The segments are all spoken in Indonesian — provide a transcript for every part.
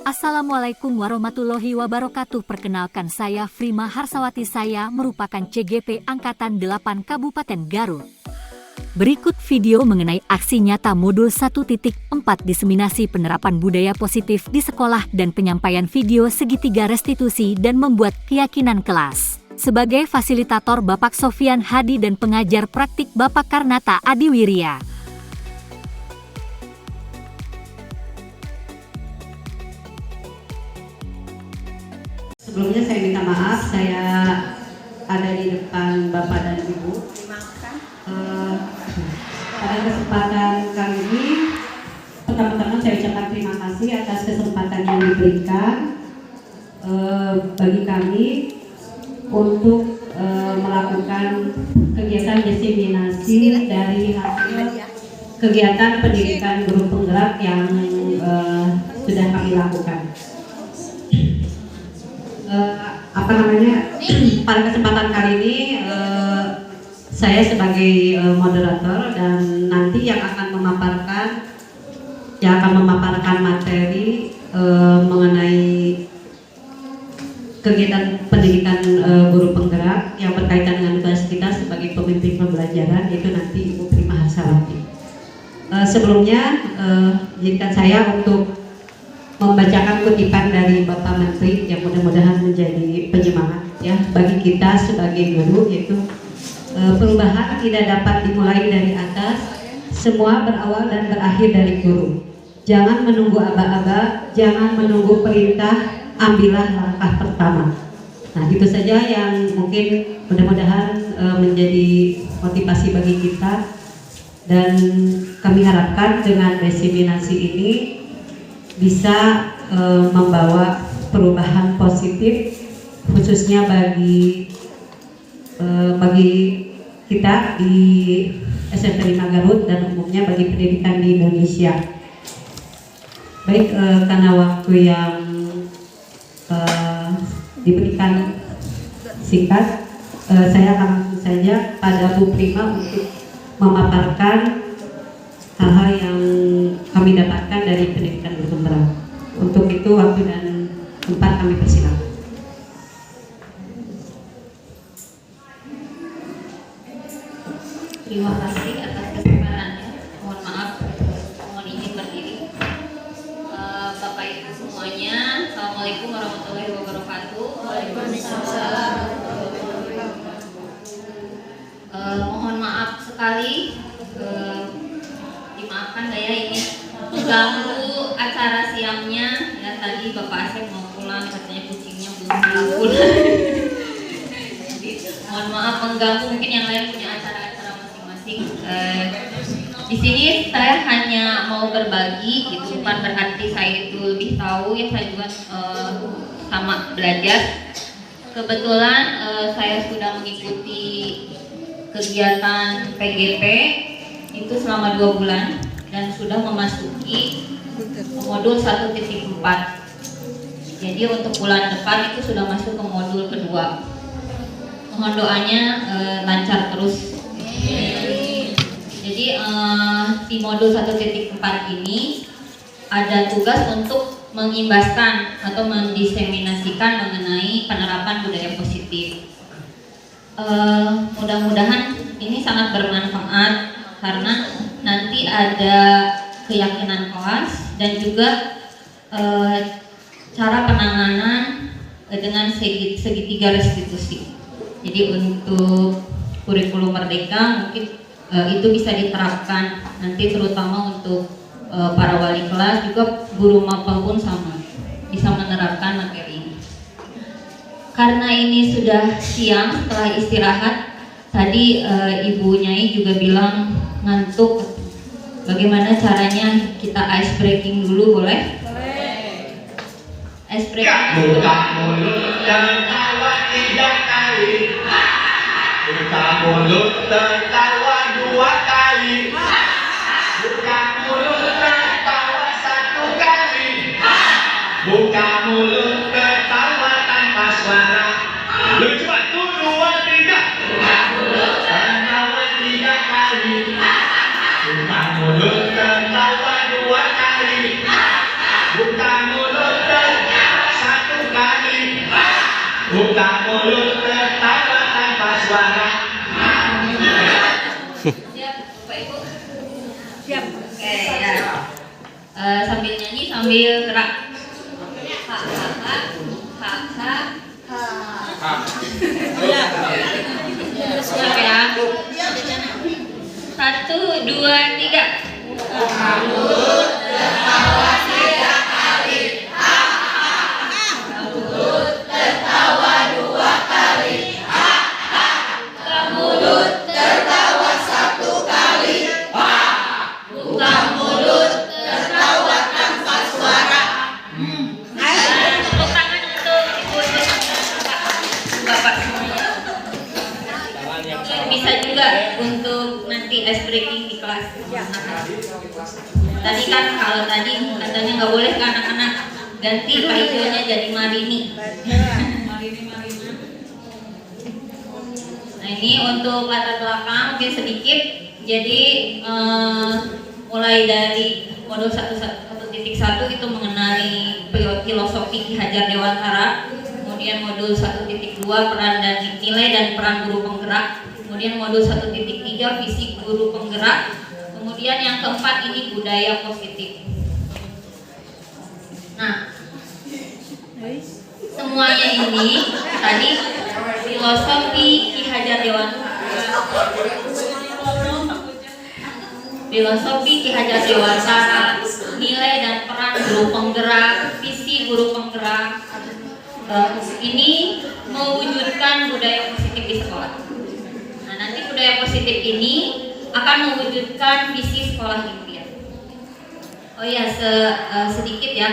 Assalamualaikum warahmatullahi wabarakatuh. Perkenalkan, saya Frima Harsawati. Saya merupakan CGP Angkatan 8 Kabupaten Garut. Berikut video mengenai aksi nyata modul 1.4 diseminasi penerapan budaya positif di sekolah dan penyampaian video segitiga restitusi dan membuat keyakinan kelas. Sebagai fasilitator Bapak Sofian Hadi dan pengajar praktik Bapak Karnata Adiwirya. Sebelumnya saya minta maaf, saya ada di depan Bapak dan Ibu. Pada kesempatan kali ini, pertama-tama saya ucapkan terima kasih atas kesempatan yang diberikan bagi kami untuk melakukan kegiatan diseminasi dari hasil kegiatan pendidikan guru penggerak yang sudah kami lakukan. Pada kesempatan kali ini saya sebagai moderator dan nanti yang akan memaparkan materi mengenai kegiatan pendidikan guru penggerak yang berkaitan dengan tugas kita sebagai pemimpin pembelajaran, itu nanti Ibu Prima Harsawati. Sebelumnya izinkan saya untuk membacakan kutipan dari Bapak Menteri yang mudah-mudahan menjadi penyemangat ya bagi kita sebagai guru, yaitu perubahan tidak dapat dimulai dari atas, semua berawal dan berakhir dari guru. Jangan menunggu aba-aba, jangan menunggu perintah, ambillah langkah pertama. Nah, itu saja yang mungkin mudah-mudahan menjadi motivasi bagi kita, dan kami harapkan dengan diseminasi ini bisa membawa perubahan positif khususnya bagi kita di SMP 5 Garut dan umumnya bagi pendidikan di Indonesia. Baik, karena waktu yang diberikan singkat, saya akan langsung saja pada Bu Prima untuk memaparkan hal-hal yang kami dapatkan dari pendidikan guru penggerak. Untuk itu waktu dan tempat kami persilakan. Terima kasih atas kesempatannya. Mohon maaf, mohon izin berdiri. Bapak Ibu semuanya, Assalamualaikum warahmatullahi wabarakatuh. Waalaikumsalam. Mohon maaf sekali. Dimaafkan saya ini mengganggu acara siangnya ya. Tadi Bapak Asep mau pulang, katanya kucingnya belum pulang. Jadi mohon maaf mengganggu, mungkin yang lain punya acara-acara masing-masing. Di sini saya hanya mau berbagi, gitu, bukan berarti saya itu lebih tahu ya, saya juga sama belajar. Kebetulan saya sudah mengikuti kegiatan PGP itu selama 2 bulan dan sudah memasuki modul 1.4. Jadi untuk bulan depan itu sudah masuk ke modul kedua. Mohon doanya lancar terus. Jadi di modul 1.4 ini ada tugas untuk mengimbaskan atau mendiseminasikan mengenai penerapan budaya positif. Mudah-mudahan ini sangat bermanfaat karena nanti ada keyakinan kelas dan juga cara penanganan dengan segitiga restitusi. Jadi untuk kurikulum merdeka mungkin itu bisa diterapkan nanti, terutama untuk para wali kelas, juga guru mapel pun sama bisa menerapkan materi ini. Karena ini sudah siang setelah istirahat, tadi Ibu Nyai juga bilang ngantuk. Bagaimana caranya kita ice breaking dulu, boleh? Boleh. Ice breaking. Buka mulut tertawa 3 kali. Buka mulut tertawa 2 kali. Buka mulut tertawa 1 kali. Buka mulut tertawa tanpa suara. Lucu, 1, 2, 3. Buka mulut tertawa 3 kali. Buka mulut tertawa 2 kali. Buka mulut tertawa Buka mulut tertawa tanpa suara. Siap, Bapak Ibu? Siap. Oke, ya. Sambil nyanyi, sambil gerak. Ha, ha, ha, ha, ha, ha. Siap ya? 1, 2, 3. Tepuk tangan untuk ibu-ibu bapak semuanya. Bisa juga untuk nanti ice breaking di kelas. Tadi kan kalau tadi katanya nggak boleh ke anak-anak, ganti hijaunya jadi marini. Nah ini untuk latar belakang mungkin sedikit. Jadi mulai dari modul 1.1 itu mengenai filosofi Ki Hajar Dewantara, kemudian modul 1.2 peran dan nilai dan peran guru penggerak, kemudian modul 1.3 visi guru penggerak, kemudian yang keempat ini budaya positif. Nah, semuanya ini tadi filosofi Ki Hajar Dewantara. Filosofi Ki Hajar Dewantara, nilai dan peran guru penggerak, visi guru penggerak, ini mewujudkan budaya positif di sekolah. Nah, nanti budaya positif ini akan mewujudkan visi sekolah impian. Oh ya, sedikit ya.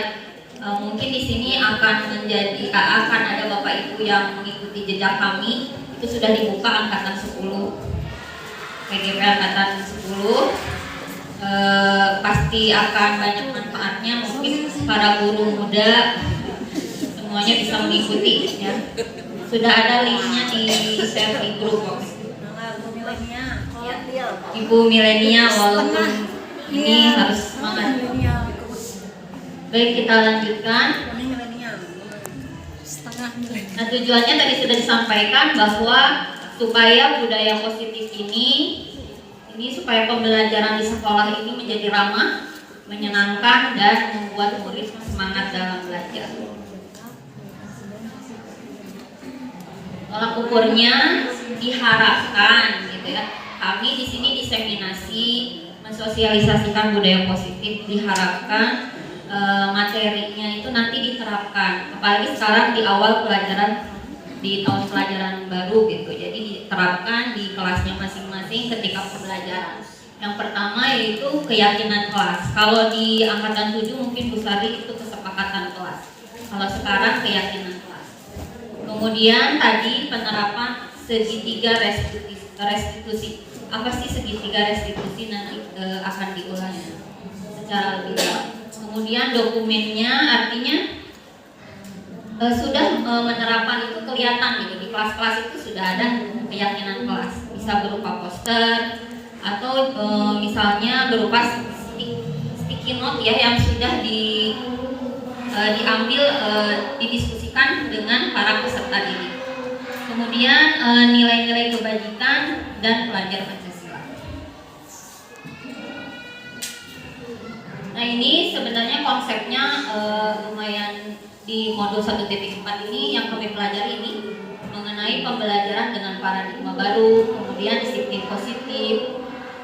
Mungkin di sini akan ada Bapak Ibu yang mengikuti jejak kami. Itu sudah dibuka angkatan 10, PGP angkatan 10. Pasti akan banyak manfaatnya. Mungkin para guru muda semuanya bisa mengikuti ya. Sudah ada linknya di share di grup kok. Ibu milenial, walaupun ini harus semangat. Baik, kita lanjutkan. Nah, tujuannya tadi sudah disampaikan bahwa supaya budaya positif ini supaya pembelajaran di sekolah ini menjadi ramah, menyenangkan, dan membuat murid semangat dalam belajar. Tolak ukurnya diharapkan gitu ya. Kami di sini diseminasi mensosialisasikan budaya positif, diharapkan materinya itu nanti diterapkan. Apalagi sekarang di awal pelajaran di tahun pelajaran baru gitu. Jadi diterapkan di kelasnya masing-masing ketika pembelajaran. Yang pertama yaitu keyakinan kelas. Kalau di angkatan 7 mungkin Bu Sari itu kesepakatan kelas. Kalau sekarang keyakinan kelas. Kemudian tadi penerapan segitiga restitusi. Apa sih segitiga restitusi, nanti akan diulas secara lebih dalam. Kemudian dokumennya artinya sudah menerapkan itu kelihatan gitu. Di kelas-kelas itu sudah ada keyakinan kelas. Bisa berupa poster atau misalnya berupa sticky note ya yang sudah diambil didiskusikan dengan para peserta didik. Kemudian nilai-nilai kebajikan dan pelajar Pancasila. Nah ini sebenarnya konsepnya lumayan di modul 1.4 ini yang kami pelajari ini mengenai pembelajaran dengan paradigma baru, kemudian disiplin positif,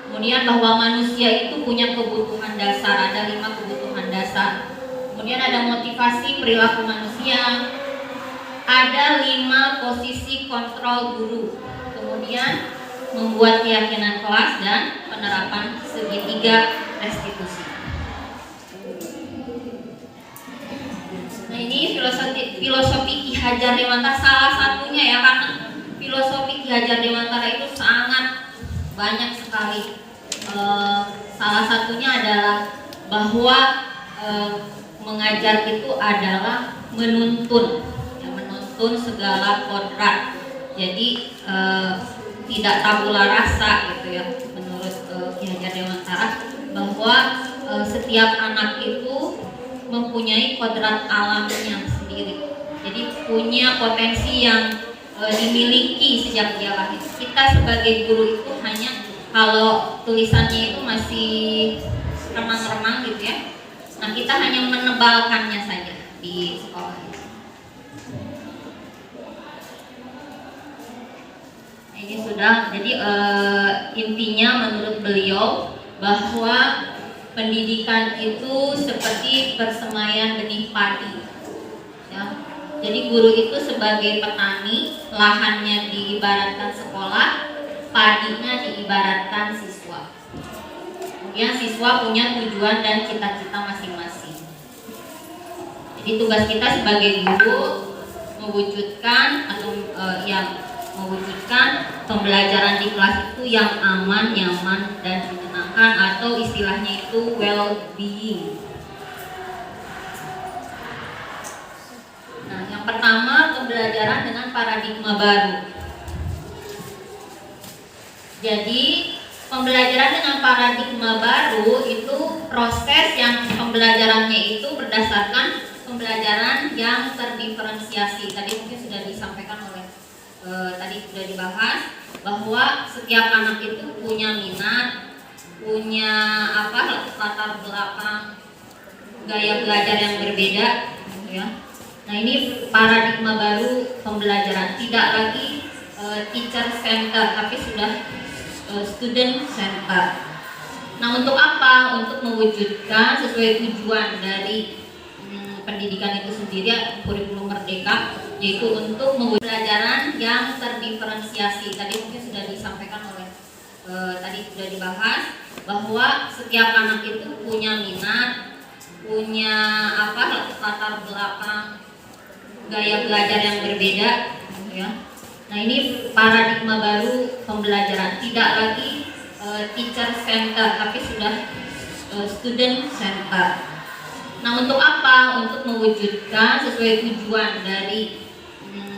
kemudian bahwa manusia itu punya kebutuhan dasar, ada 5 kebutuhan dasar, kemudian ada motivasi perilaku manusia, ada 5 posisi kontrol guru, kemudian membuat keyakinan kelas dan penerapan segitiga restitusi. Nah ini filosofi Ki Hajar Dewantara salah satunya ya, karena filosofi Ki Hajar Dewantara itu sangat banyak sekali. Salah satunya adalah bahwa mengajar itu adalah menuntun segala kodrat. Jadi tidak tabula rasa gitu ya, menurut Ki Hajar Dewantara, bahwa setiap anak itu mempunyai kodrat alamnya sendiri. Jadi punya potensi yang dimiliki sejak dia lahir. Kita sebagai guru itu hanya kalau tulisannya itu masih remang-remang gitu ya. Nah, kita hanya menebalkannya saja di sekolah. Nah, ini sudah. Jadi intinya menurut beliau bahwa pendidikan itu seperti persemaian benih padi. Ya. Jadi guru itu sebagai petani, lahannya diibaratkan sekolah, padinya diibaratkan siswa. Kemudian siswa punya tujuan dan cita-cita masing-masing. Jadi tugas kita sebagai guru mewujudkan atau mewujudkan pembelajaran di kelas itu yang aman, nyaman, dan menyenangkan, atau istilahnya itu well-being. Nah, yang pertama, pembelajaran dengan paradigma baru. Jadi pembelajaran dengan paradigma baru itu proses yang pembelajarannya itu berdasarkan pembelajaran yang terdiferensiasi. Tadi mungkin sudah disampaikan oleh tadi sudah dibahas bahwa setiap anak itu punya minat, punya latar belakang, gaya belajar yang berbeda, gitu ya. Nah, ini paradigma baru pembelajaran, tidak lagi teacher center tapi sudah student center. Nah, untuk apa? Untuk mewujudkan sesuai tujuan dari pendidikan itu sendiri, kurikulum merdeka, yaitu untuk mewujudkan pelajaran yang terdiferensiasi. Tadi mungkin sudah disampaikan oleh tadi sudah dibahas bahwa setiap anak itu punya minat, punya latar belakang, gaya belajar yang berbeda, gitu ya. Nah, ini paradigma baru pembelajaran, tidak lagi teacher center tapi sudah student center. Nah, untuk apa? Untuk mewujudkan sesuai tujuan dari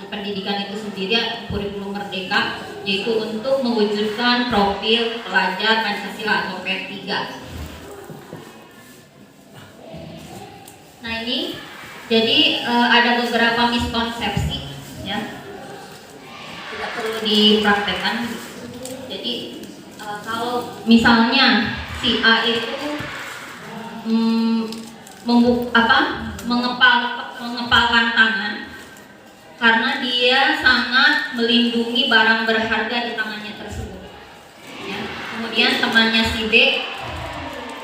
pendidikan itu sendiri, kurikulum merdeka, yaitu untuk mewujudkan profil pelajar Pancasila atau P3. Nah, ini jadi ada beberapa miskonsepsi, ya, tidak perlu dipraktekkan. Jadi kalau misalnya si A itu mengepalkan tangan karena dia sangat melindungi barang berharga di tangannya tersebut, ya. Kemudian temannya si B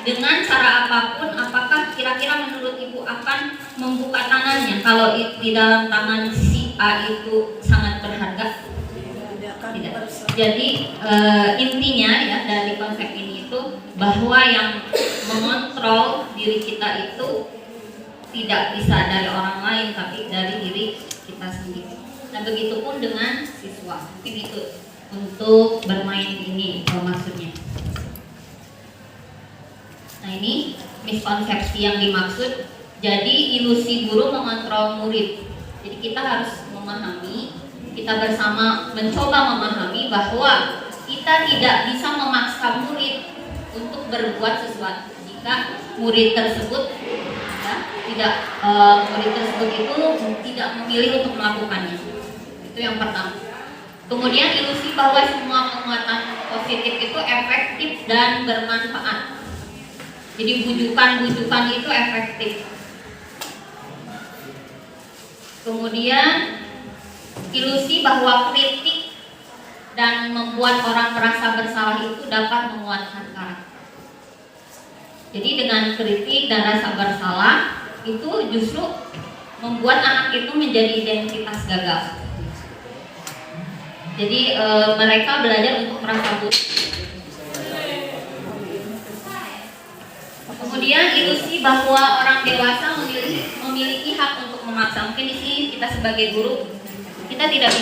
dengan cara apapun, apakah kira-kira menurut ibu akan membuka tangannya kalau di dalam tangan si A itu sangat berharga? Tidak. Jadi intinya ya dari konsep ini itu bahwa yang mengontrol diri kita itu tidak bisa dari orang lain tapi dari diri kita sendiri. Dan begitupun dengan siswa. Mungkin itu untuk bermain ini maksudnya. Nah, ini miskonsepsi yang dimaksud. Jadi ilusi guru mengontrol murid. Jadi kita harus memahami, kita bersama mencoba memahami bahwa kita tidak bisa memaksa murid untuk berbuat sesuatu jika murid tersebut murid tersebut itu tidak memilih untuk melakukannya. Itu yang pertama. Kemudian ilusi bahwa semua penguatan positif itu efektif dan bermanfaat. Jadi bujukan-bujukan itu efektif. Kemudian ilusi bahwa kritik dan membuat orang merasa bersalah itu dapat menguatkan karakter. Jadi dengan kritik dan rasa bersalah itu justru membuat anak itu menjadi identitas gagal. Jadi mereka belajar untuk merasa buruk. Kemudian ilusi bahwa orang dewasa memiliki hak untuk memaksa. Mungkin di sini kita sebagai guru kita tidak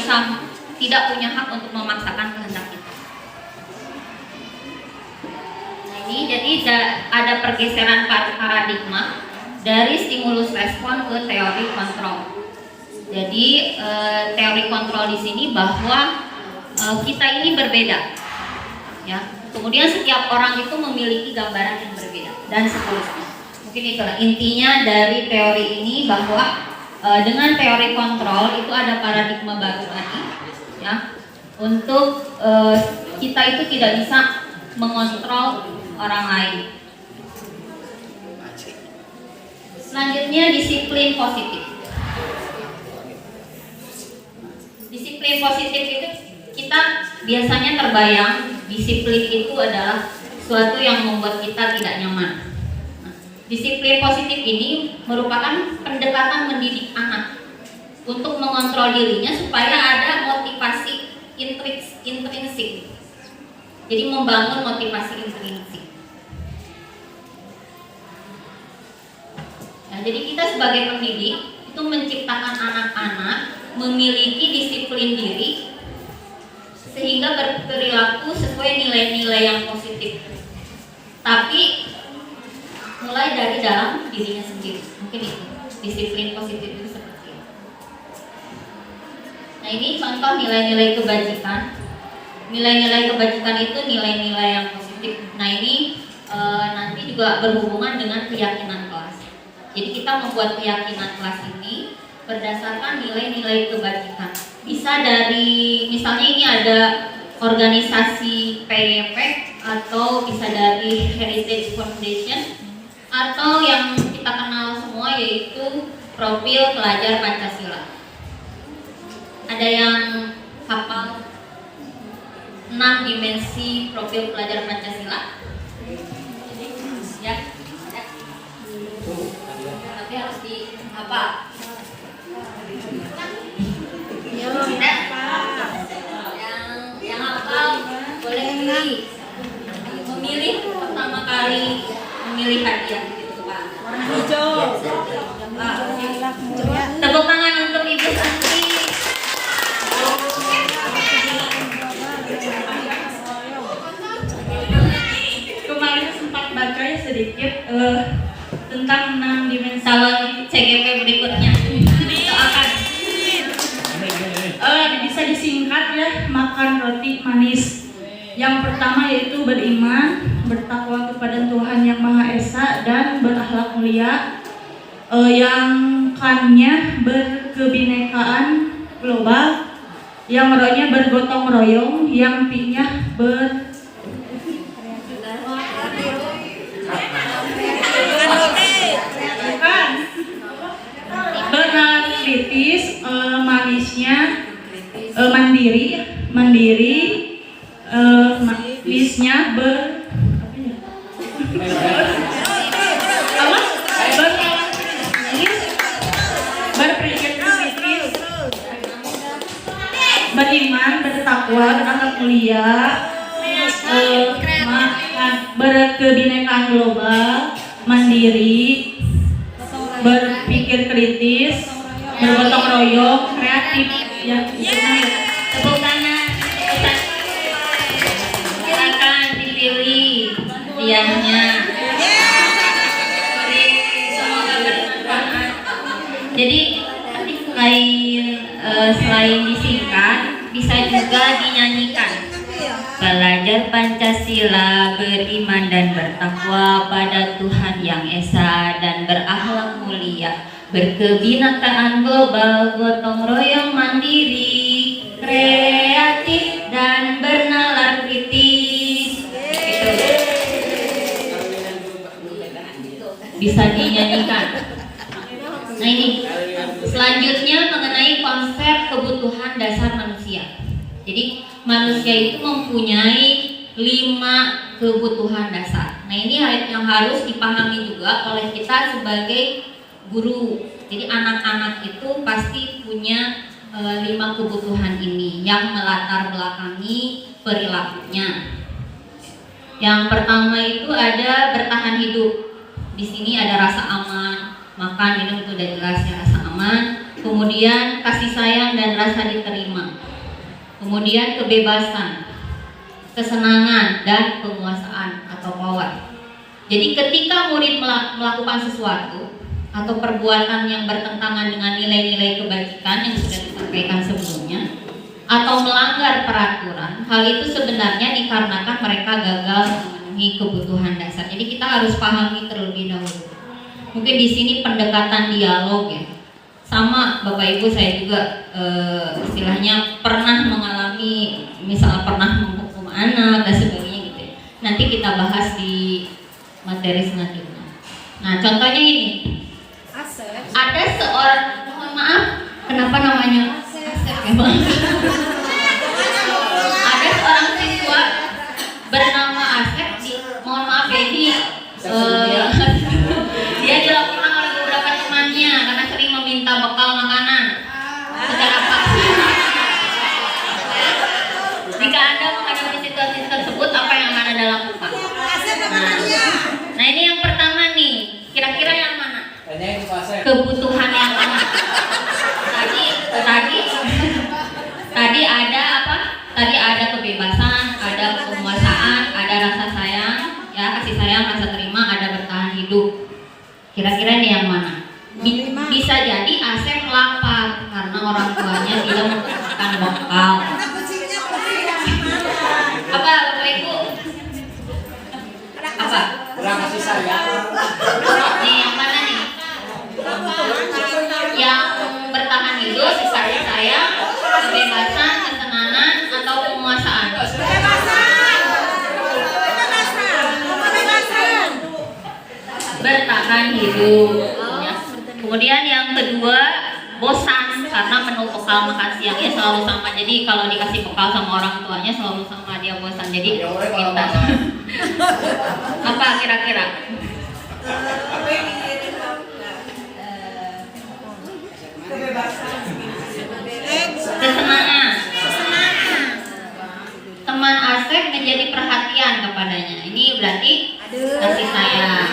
punya hak untuk memaksakan kehendak kita. Nah, ini jadi ada pergeseran paradigma dari stimulus respon ke teori kontrol. Jadi teori kontrol di sini bahwa kita ini berbeda, ya. Kemudian setiap orang itu memiliki gambaran yang berbeda dan seterusnya. Mungkin itulah intinya dari teori ini bahwa dengan teori kontrol itu ada paradigma baru lagi, ya, untuk kita itu tidak bisa mengontrol orang lain. Selanjutnya disiplin positif. Disiplin positif itu kita biasanya terbayang disiplin itu adalah suatu yang membuat kita tidak nyaman. Nah, disiplin positif ini merupakan pendekatan mendidik anak untuk mengontrol dirinya supaya ada motivasi intrinsik. Jadi membangun motivasi intrinsik. Nah, jadi kita sebagai pendidik itu menciptakan anak-anak memiliki disiplin diri sehingga berperilaku sesuai nilai-nilai yang positif. Tapi mulai dari dalam dirinya sendiri. Mungkin itu disiplin positif itu seperti itu. Nah, ini contoh nilai-nilai kebajikan. Nilai-nilai kebajikan itu nilai-nilai yang positif. Nah, ini nanti juga berhubungan dengan keyakinan kelas. Jadi kita membuat keyakinan kelas ini berdasarkan nilai-nilai kebajikan. Bisa dari, misalnya ini ada organisasi PYP atau bisa dari Heritage Foundation atau yang kita kenal semua yaitu profil pelajar Pancasila. Ada yang hafal 6 dimensi profil pelajar Pancasila? Ya. Tapi harus di apa? Yang hafal boleh memilih pertama kali memilih hadiah gitu Pak. Warna hijau. Tepuk tangan untuk Ibu Santi. Kemarin sempat baca ya sedikit tentang 6 dimensi. Calon CGP berikutnya doakan. Bisa disingkat ya, makan roti manis. Yang pertama yaitu beriman, bertakwa kepada Tuhan Yang Maha Esa dan berakhlak mulia. Yang kan-nya berkebinekaan global, yang ro-nya bergotong royong, yang pi-nya berkritis, manisnya mandiri, manisnya berpikir kritis, beriman, bertakwa, berakhlak mulia, berkebinekaan global, mandiri, berpikir kritis, bergotong royong, kreatif, yang Tepuk tangan. Silakan dipilih hadiahnya. Semoga bermanfaat. Jadi nanti selain disingkat bisa juga dinyanyikan. Belajar Pancasila, beriman dan bertakwa pada Tuhan Yang Esa dan berakhlak mulia, berkebinekaan global, gotong royong, mandiri, kreatif dan bernalar kritis. Bisa dinyanyikan. Nah, ini selanjutnya mengenai konsep kebutuhan dasar manusia. Jadi manusia itu mempunyai 5 kebutuhan dasar. Nah, ini yang harus dipahami juga oleh kita sebagai guru. Jadi anak-anak itu pasti punya 5 kebutuhan ini yang melatar belakangi perilakunya. Yang pertama itu ada bertahan hidup. Di sini ada rasa aman, makan, minum itu udah jelas ya, rasa aman. Kemudian kasih sayang dan rasa diterima. Kemudian kebebasan, kesenangan dan penguasaan atau power. Jadi ketika murid melakukan sesuatu atau perbuatan yang bertentangan dengan nilai-nilai kebajikan yang sudah disampaikan sebelumnya, atau melanggar peraturan, hal itu sebenarnya dikarenakan mereka gagal memenuhi kebutuhan dasar. Jadi kita harus pahami terlebih dahulu. Mungkin di sini pendekatan dialog ya. sama Bapak Ibu, saya juga istilahnya pernah mengalami, misalnya pernah menghukum anak dan sebagainya gitu ya. Nanti kita bahas di materi selanjutnya. Nah, contohnya ini. Ada seorang, mohon maaf, kenapa namanya Asep ya, Bang? Ada seorang siswa bernama Asep, mohon maaf ya, ini dia dilaporkan oleh beberapa temannya karena sering meminta bekal makanan secara paksa. Jika Anda menghadapi situasi tersebut, apa yang akan Anda lakukan? Nah, ini yang pertama nih, kira-kira yang mana? Kebutuhan yang mana? Tadi ada apa? Tadi ada kebebasan, ada penguasaan, ada rasa sayang, ya kasih sayang, rasa terima, ada bertahan hidup. Kira-kira ini yang mana? Bisa jadi Asep lapar karena orang tuanya tidak memberikan bekal. Apa, Bapak Ibu? Apa? Kurang kasih sayang. Nih yang mana nih? Yang bertahan hidup, kasih sayang, kebebasan, kesenangan, atau penguasaan? Bertahan hidup ya. Kemudian yang kedua, bosan karena menu bekal makan siangnya selalu sama. Jadi kalau dikasih bekal sama orang tuanya selalu sama, dia bosan, jadi minta. Apa kira-kira? Kesenangan. Teman Asep menjadi perhatian kepadanya. Ini berarti kasih sayang.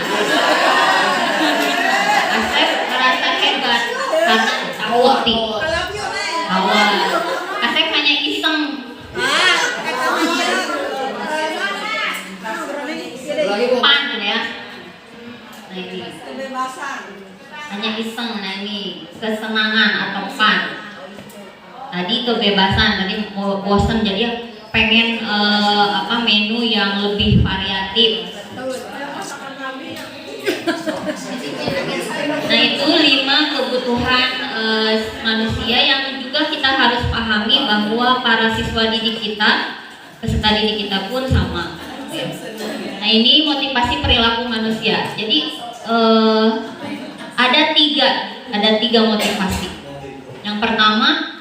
Asep merasa hebat karena takuti. Awas. Asep hanya iseng. Pan ya. Nah ini. Hanya iseng. Nah ini kesenangan atau pan. Tadi kebebasan, tadi bosan jadi pengen menu yang lebih variatif. Nah itu 5 kebutuhan manusia yang juga kita harus pahami bahwa para siswa didik kita, peserta didik kita pun sama. Nah ini motivasi perilaku manusia. Jadi ada tiga motivasi. Yang pertama,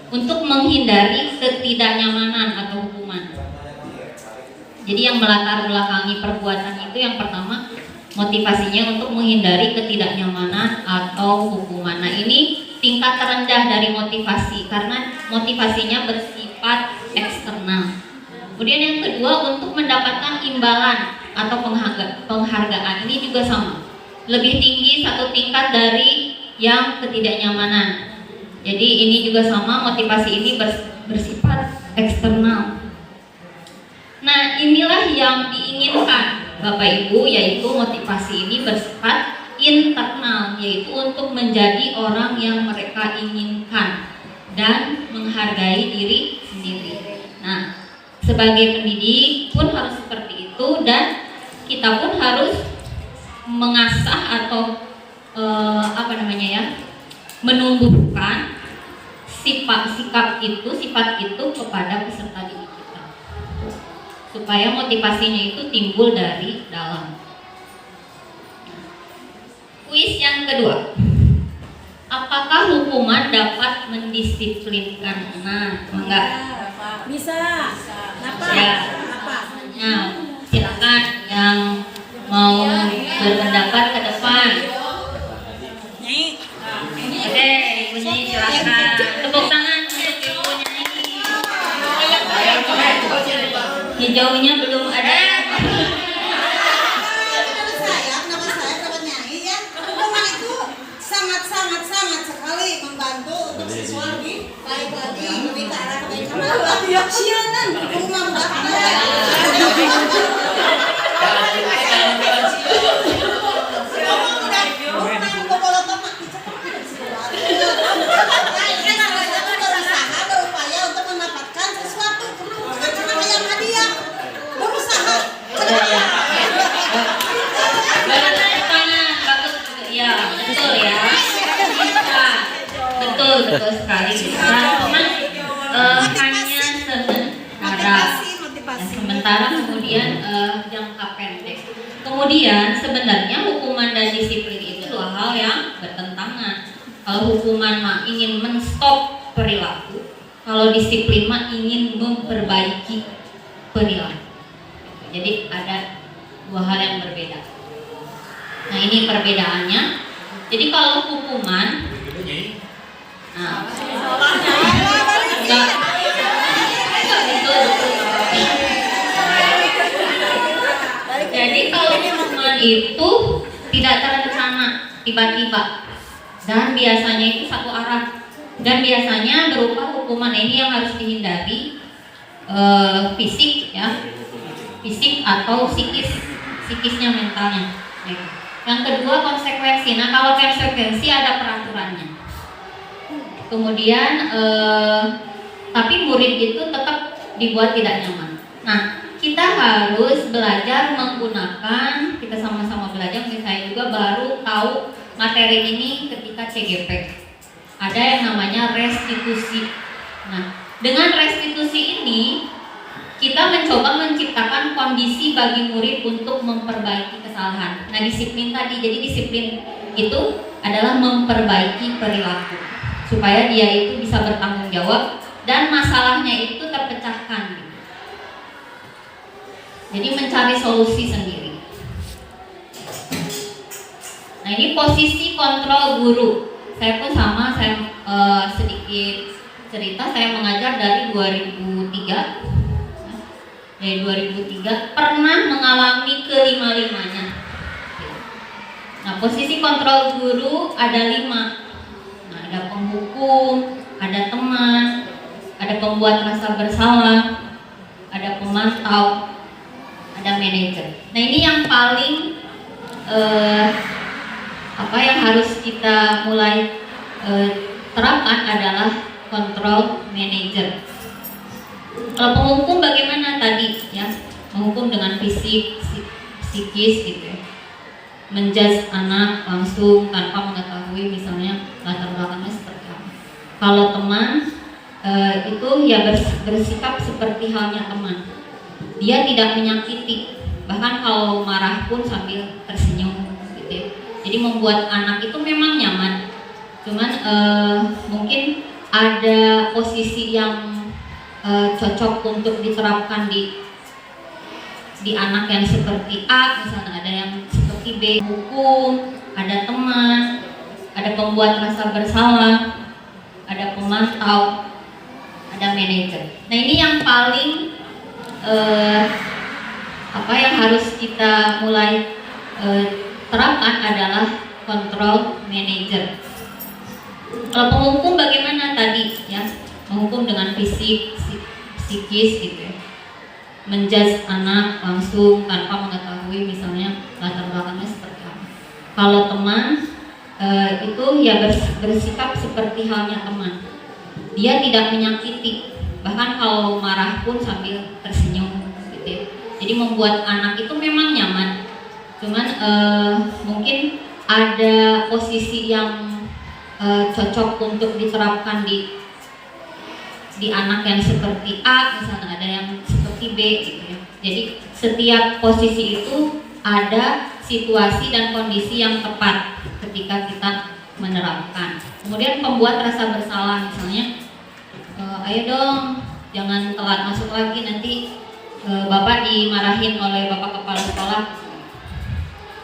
untuk menghindari ketidaknyamanan atau hukuman. Jadi yang melatar belakangi perbuatan itu yang pertama motivasinya untuk menghindari ketidaknyamanan atau hukuman. Nah ini tingkat terendah dari motivasi karena motivasinya bersifat eksternal. Kemudian yang kedua, untuk mendapatkan imbalan atau penghargaan, ini juga sama. Lebih tinggi satu tingkat dari yang ketidaknyamanan. Jadi ini juga sama, motivasi ini bersifat eksternal. Nah inilah yang diinginkan Bapak Ibu, yaitu motivasi ini bersifat internal, yaitu untuk menjadi orang yang mereka inginkan dan menghargai diri sendiri. Nah sebagai pendidik pun harus seperti itu, dan kita pun harus mengasah atau menumbuhkan sifat itu kepada peserta didik kita, supaya motivasinya itu timbul dari dalam. Kuis yang kedua, apakah hukuman dapat mendisiplinkan anak? Enggak. Bisa. Kenapa? Ya. Nah, silakan yang mau berpendapat ke depan. Oke, Ibu Nyi silakan. Tepuk tangan untuk Ibu Nyi. Hijaunya belum ada. Nama saya dapat nyanyi ya. Hukuman itu sangat sekali membantu untuk siswa di baik lagi lebih ke arah kebaikan. Sianan hukuman berupaya untuk mendapatkan sesuatu, bukan cuma yang hadiah, berusaha. Bagus, ya betul ya. Bisa. sekali. Nah, cuman hanya sementara kemudian jangka pendek. Kemudian sebenarnya hukuman dan disiplin itu dua hal yang bertentangan. Kalau hukuman mah ingin menstop perilaku, kalau disiplin mah ingin memperbaiki perilaku. Jadi ada dua hal yang berbeda. Nah, ini perbedaannya. Jadi kalau hukuman, nah, enggak itu. Jadi kalau hukuman itu tidak terencana, tiba-tiba, dan biasanya itu satu arah, dan biasanya berupa hukuman ini yang harus dihindari, fisik ya, fisik atau psikisnya, mentalnya. Yang kedua konsekuensi. Nah, kalau konsekuensi ada peraturannya. Kemudian tapi murid itu tetap dibuat tidak nyaman. Nah, kita harus belajar menggunakan, kita sama-sama belajar, saya juga baru tahu materi ini ketika CGP. Ada yang namanya restitusi. Nah, dengan restitusi ini kita mencoba menciptakan kondisi bagi murid untuk memperbaiki kesalahan. Nah, disiplin tadi, jadi disiplin itu adalah memperbaiki perilaku supaya dia itu bisa bertanggung jawab dan masalahnya itu terpecahkan. Jadi mencari solusi sendiri. Nah, ini posisi kontrol guru. Saya pun sama, saya sedikit cerita, saya mengajar dari 2003. Dari 2003 pernah mengalami kelima-limanya. Nah, posisi kontrol guru ada 5. Nah, ada penghukum, ada teman, ada pembuat rasa bersalah, ada pemantau, ada manajer. Nah, ini yang paling yang harus kita mulai terapkan adalah kontrol manajer. Kalau penghukum bagaimana tadi ya, menghukum dengan fisik, psikis gitu ya, menjudge anak langsung tanpa mengetahui misalnya latar belakangnya seperti apa. Kalau teman itu ya bersikap seperti halnya teman, dia tidak menyakiti, bahkan kalau marah pun sambil tersenyum gitu ya. Jadi membuat anak itu memang nyaman, cuman mungkin ada posisi yang cocok untuk diterapkan di anak yang seperti A, misalnya ada yang seperti B, hukum, ada teman, ada pembuat rasa bersalah, ada pemantau, ada manajer. Nah, ini yang paling yang harus kita mulai terapkan adalah kontrol manajer. Kalau penghukum bagaimana tadi ya, menghukum dengan fisik, psikis gitu ya, menjudge anak langsung tanpa mengetahui misalnya latar belakangnya seperti apa. Kalau teman itu ya bersikap seperti halnya teman, dia tidak menyakiti, bahkan kalau marah pun sambil tersenyum gitu ya. Jadi membuat anak itu memang nyaman, cuman mungkin ada posisi yang cocok untuk diterapkan di anak yang seperti A, misalnya ada yang seperti B gitu ya. Jadi setiap posisi itu ada situasi dan kondisi yang tepat ketika kita menerapkan. Kemudian pembuat rasa bersalah, misalnya ayo dong jangan telat masuk lagi, nanti Bapak dimarahin oleh Bapak Kepala Sekolah.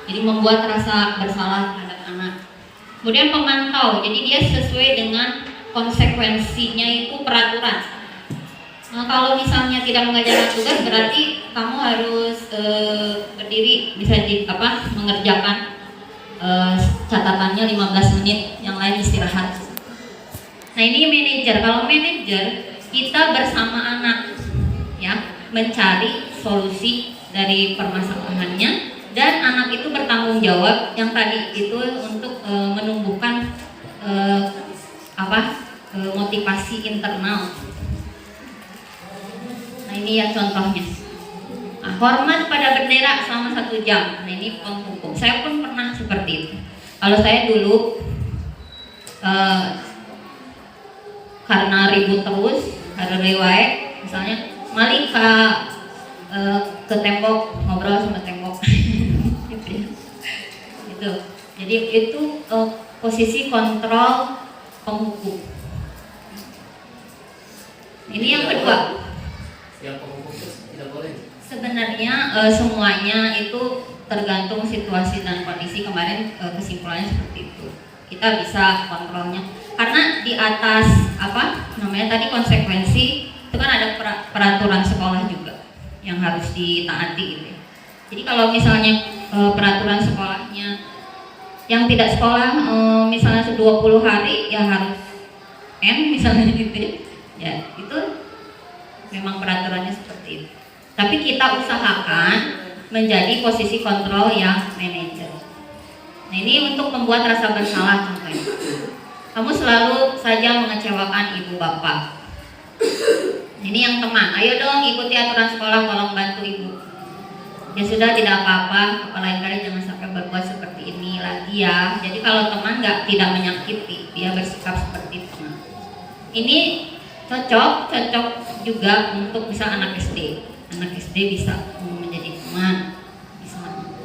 Jadi membuat rasa bersalah terhadap anak. Kemudian pemantau, jadi dia sesuai dengan konsekuensinya itu peraturan. Nah, kalau misalnya tidak mengajarkan tugas, berarti kamu harus berdiri, bisa mengerjakan catatannya 15 menit, yang lain istirahat. Nah, ini manajer. Kalau manajer, kita bersama anak ya, mencari solusi dari permasalahannya, dan anak itu bertanggung jawab yang tadi itu untuk menumbuhkan motivasi internal. Nah, ini ya contohnya. Nah, hormat pada bendera selama 1 jam. Nah, ini penghukum. Saya pun pernah seperti itu. Kalau saya dulu karena ribut terus, ada riwayat, misalnya mali ke tembok, ngobrol sama tembok, gitu ya. Gitu. Jadi itu posisi kontrol penghukum. Ini yang kedua. Yang penghukum tidak boleh. Sebenarnya semuanya itu tergantung situasi dan kondisi. Kemarin kesimpulannya seperti itu. Kita bisa kontrolnya. Karena di atas apa namanya tadi konsekuensi itu kan ada peraturan sekolah juga yang harus ditaati gitu ya. Jadi kalau misalnya peraturan sekolahnya yang tidak sekolah misalnya 20 hari ya harus N misalnya gitu ya. Ya itu memang peraturannya seperti itu. Tapi kita usahakan menjadi posisi kontrol yang manajer. Nah ini untuk membuat rasa bersalah contohnya. Kamu selalu saja mengecewakan ibu bapak. Ini yang teman, ayo dong ikuti aturan sekolah, tolong bantu ibu. Ya sudah tidak apa-apa, lain kali jangan sampai berbuat seperti ini lagi ya. Jadi kalau teman tidak menyakiti, dia bersikap seperti itu. Ini cocok juga untuk misal anak SD. Anak SD bisa menjadi teman.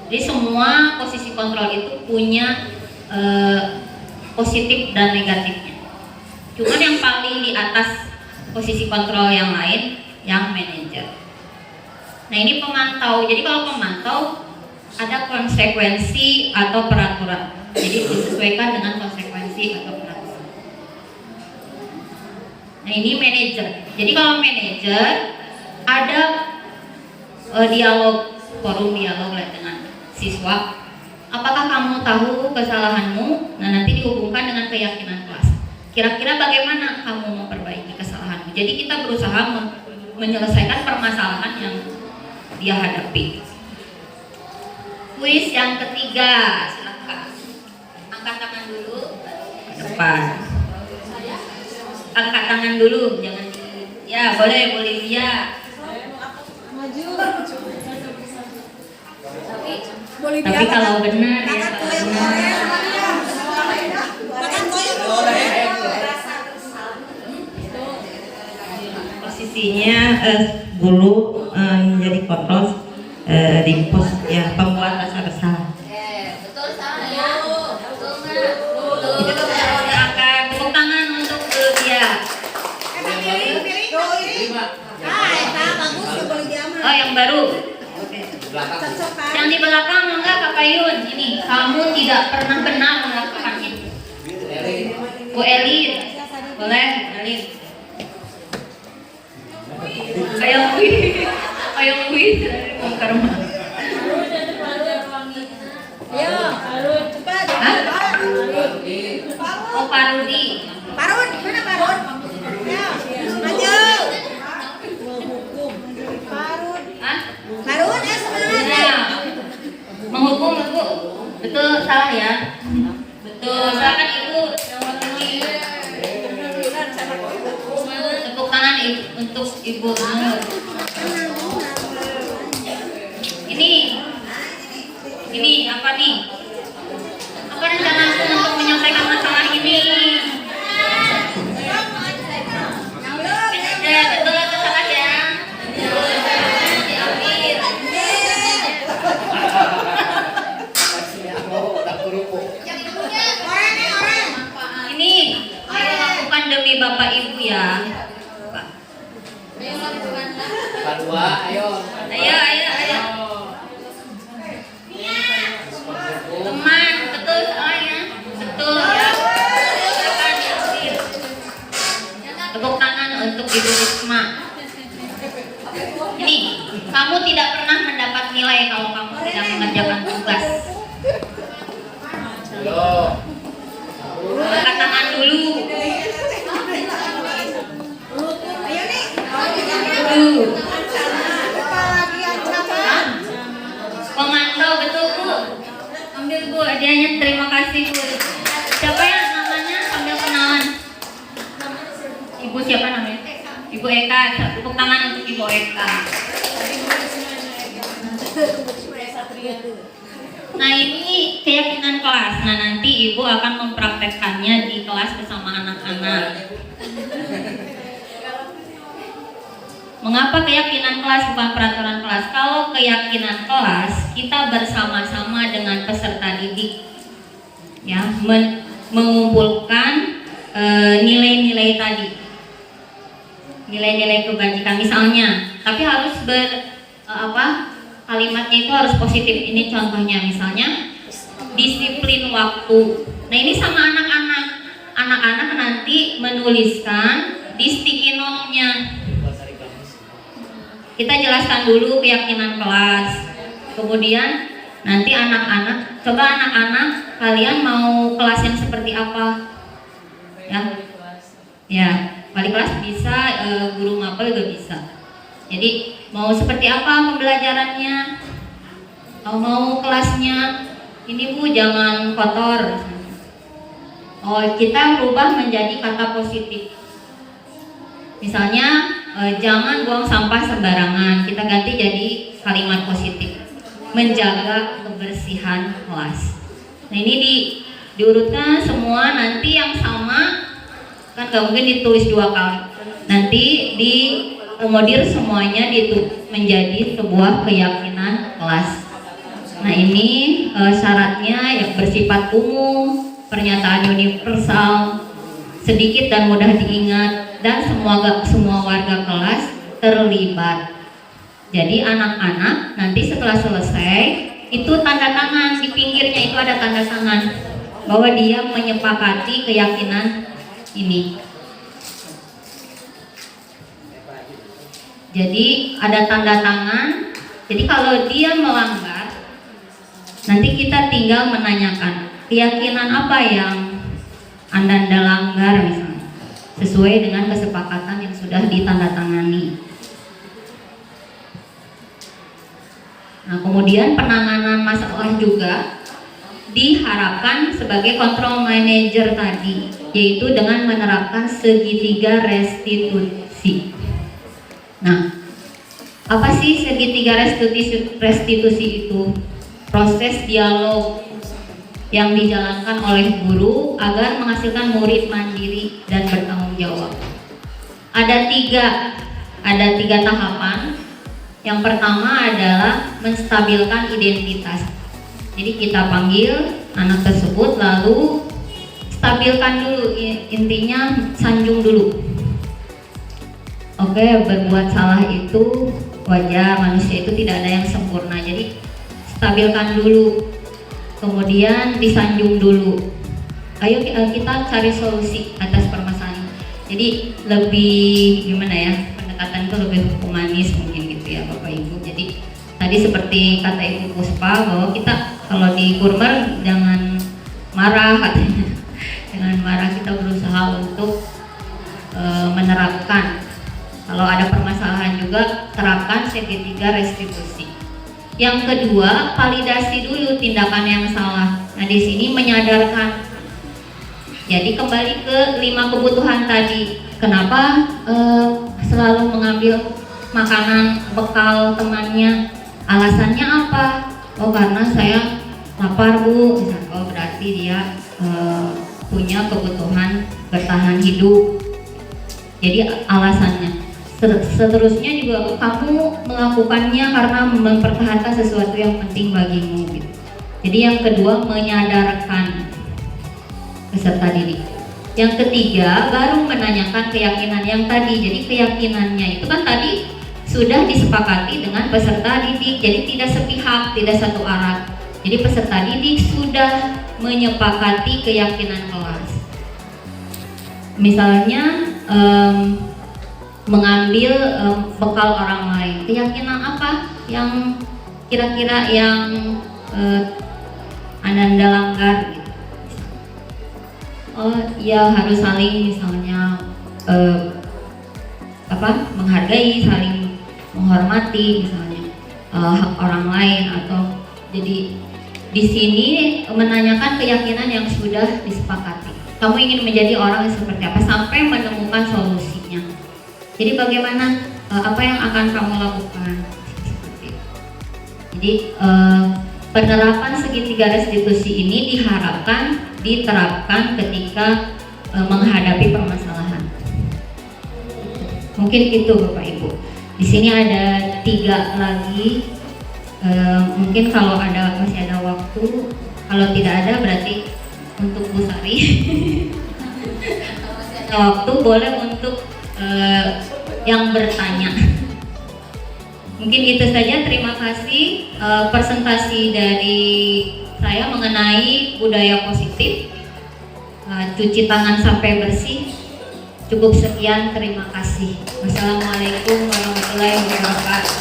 Jadi semua posisi kontrol itu punya positif dan negatifnya. Cuman yang paling di atas posisi kontrol yang lain, yang manajer. Nah ini pemantau. Jadi kalau pemantau ada konsekuensi atau peraturan. Jadi disesuaikan dengan konsekuensi atau peraturan. Nah ini manajer. Jadi kalau manajer ada dialog, forum dialog dengan siswa. Apakah kamu tahu kesalahanmu? Nah nanti dihubungkan dengan keyakinan kelas. Kira-kira bagaimana kamu memperbaiki kesalahanmu? Jadi kita berusaha menyelesaikan permasalahan yang dia hadapi. Kuis yang ketiga, silakan. Angkat tangan dulu, depan. Angkat tangan dulu, jangan di. Ya boleh ya. Tapi kalau benar ya. Posisinya dulu menjadi kontrol di pos ya pembuat rasa bersalah. Betul salah ya. Betul nggak? Betul. Silakan tepuk tangan untuk dia. Oh yang baru. Yang di belakang enggak Kak Yun. Ini kamu tidak pernah benar melakukan itu. Bu Elin, boleh Elin. Ayo kuis bongkar mah. Ayo, cepat. Oh Parudi. Parun, mana Parun? Ya, maju. Parun. Hah? Parun, semangat. Nah, menghukum Ibu. Betul salah ya? Betul. Silakan Ibu. Tepuk tangan untuk Ibu Nur. Ini apa nih? Apa rencanaku untuk menyelesaikan masalah ini? Ya, betul atau salah ya? Diambil. Ini ayo lakukan demi Bapak Ibu ya. Ayo lakukan. Kedua, ayo. Ayo. Teman, betul soalnya. Betul ya. Silakan diambil. Tepuk tangan untuk Ibu Risma. Ini, kamu tidak pernah mendapat nilai kalau kamu tidak mengerjakan tugas. Ayo. Angkat tangan dulu. Pemantau betul Bu. Ambil Bu hadiahnya, terima kasih Bu. Siapa yang namanya sambil kenalan? Ibu siapa namanya? Ibu Eka. Tepuk tangan untuk Ibu Eka. Nah ini keyakinan kelas. Nah nanti Ibu akan mempraktekkannya di kelas bersama anak-anak. Mengapa keyakinan kelas bukan peraturan kelas? Kalau keyakinan kelas, kita bersama-sama dengan peserta didik, ya, mengumpulkan nilai-nilai tadi, nilai-nilai kebajikan misalnya. Tapi harus kalimatnya itu harus positif. Ini contohnya, misalnya disiplin waktu. Nah ini sama anak-anak nanti menuliskan di sticky note-nya. Kita jelaskan dulu keyakinan kelas, kemudian nanti anak-anak, coba anak-anak kalian mau kelas yang seperti apa? Ya, wali kelas bisa, guru mapel juga bisa. Jadi mau seperti apa pembelajarannya? Mau kelasnya ini Bu jangan kotor. Oh, kita rubah menjadi kata positif. Misalnya jangan buang sampah sembarangan, kita ganti jadi kalimat positif, menjaga kebersihan kelas. Nah ini diurutkan semua, nanti yang sama kan gak mungkin ditulis 2 kali, nanti dikomodir semuanya menjadi sebuah keyakinan kelas. Nah ini syaratnya yang bersifat umum, pernyataan universal, sedikit dan mudah diingat, dan semua warga kelas terlibat. Jadi anak-anak nanti setelah selesai itu tanda tangan, di pinggirnya itu ada tanda tangan bahwa dia menyepakati keyakinan ini. Jadi ada tanda tangan. Jadi kalau dia melanggar, nanti kita tinggal menanyakan keyakinan apa yang Anda langgar misalnya, sesuai dengan kesepakatan yang sudah ditandatangani. Nah, kemudian penanganan masalah juga diharapkan sebagai control manager tadi, yaitu dengan menerapkan segitiga restitusi. Nah, apa sih segitiga restitusi itu? Proses dialog yang dijalankan oleh guru agar menghasilkan murid mandiri dan bertanggung jawab. Ada tiga tahapan. Yang pertama adalah menstabilkan identitas. Jadi kita panggil anak tersebut, lalu stabilkan dulu, intinya sanjung dulu. Oke, berbuat salah itu wajar, manusia itu tidak ada yang sempurna. Jadi stabilkan dulu, kemudian disanjung dulu. Ayo kita cari solusi atas permasalahan. Jadi lebih gimana ya, pendekatan itu lebih humanis mungkin gitu ya Bapak Ibu. Jadi tadi seperti kata Ibu Puspa bahwa kita kalau di Kurmer jangan marah katanya. Jangan marah, kita berusaha untuk menerapkan. Kalau ada permasalahan juga terapkan segitiga restitusi. Yang kedua, validasi dulu tindakan yang salah. Nah, di sini menyadarkan. Jadi kembali ke 5 kebutuhan tadi. Kenapa selalu mengambil makanan bekal temannya? Alasannya apa? Oh, karena saya lapar Bu. Oh, berarti dia punya kebutuhan bertahan hidup. Jadi alasannya. Seterusnya juga kamu melakukannya karena mempertahankan sesuatu yang penting bagimu gitu. Jadi yang kedua, menyadarkan peserta didik. Yang ketiga, baru menanyakan keyakinan yang tadi. Jadi keyakinannya itu kan tadi sudah disepakati dengan peserta didik, jadi tidak sepihak, tidak satu arah. Jadi peserta didik sudah menyepakati keyakinan kelas. Misalnya mengambil bekal orang lain, keyakinan apa yang kira-kira yang Anda langgar gitu. Oh ya, harus saling misalnya menghargai, saling menghormati misalnya hak orang lain, atau jadi di sini menanyakan keyakinan yang sudah disepakati. Kamu ingin menjadi orang yang seperti apa sampai menemukan solusinya. Jadi bagaimana, apa yang akan kamu lakukan? Jadi penerapan segitiga restitusi ini diharapkan diterapkan ketika menghadapi permasalahan. Mungkin itu Bapak Ibu. Di sini ada 3 lagi. Mungkin kalau masih ada waktu, kalau tidak ada berarti untuk Bu Sari. Kalau masih ada waktu boleh untuk yang bertanya. Mungkin itu saja. Terima kasih presentasi dari saya mengenai budaya positif, cuci tangan sampai bersih. Cukup sekian, terima kasih. Wassalamualaikum warahmatullahi wabarakatuh.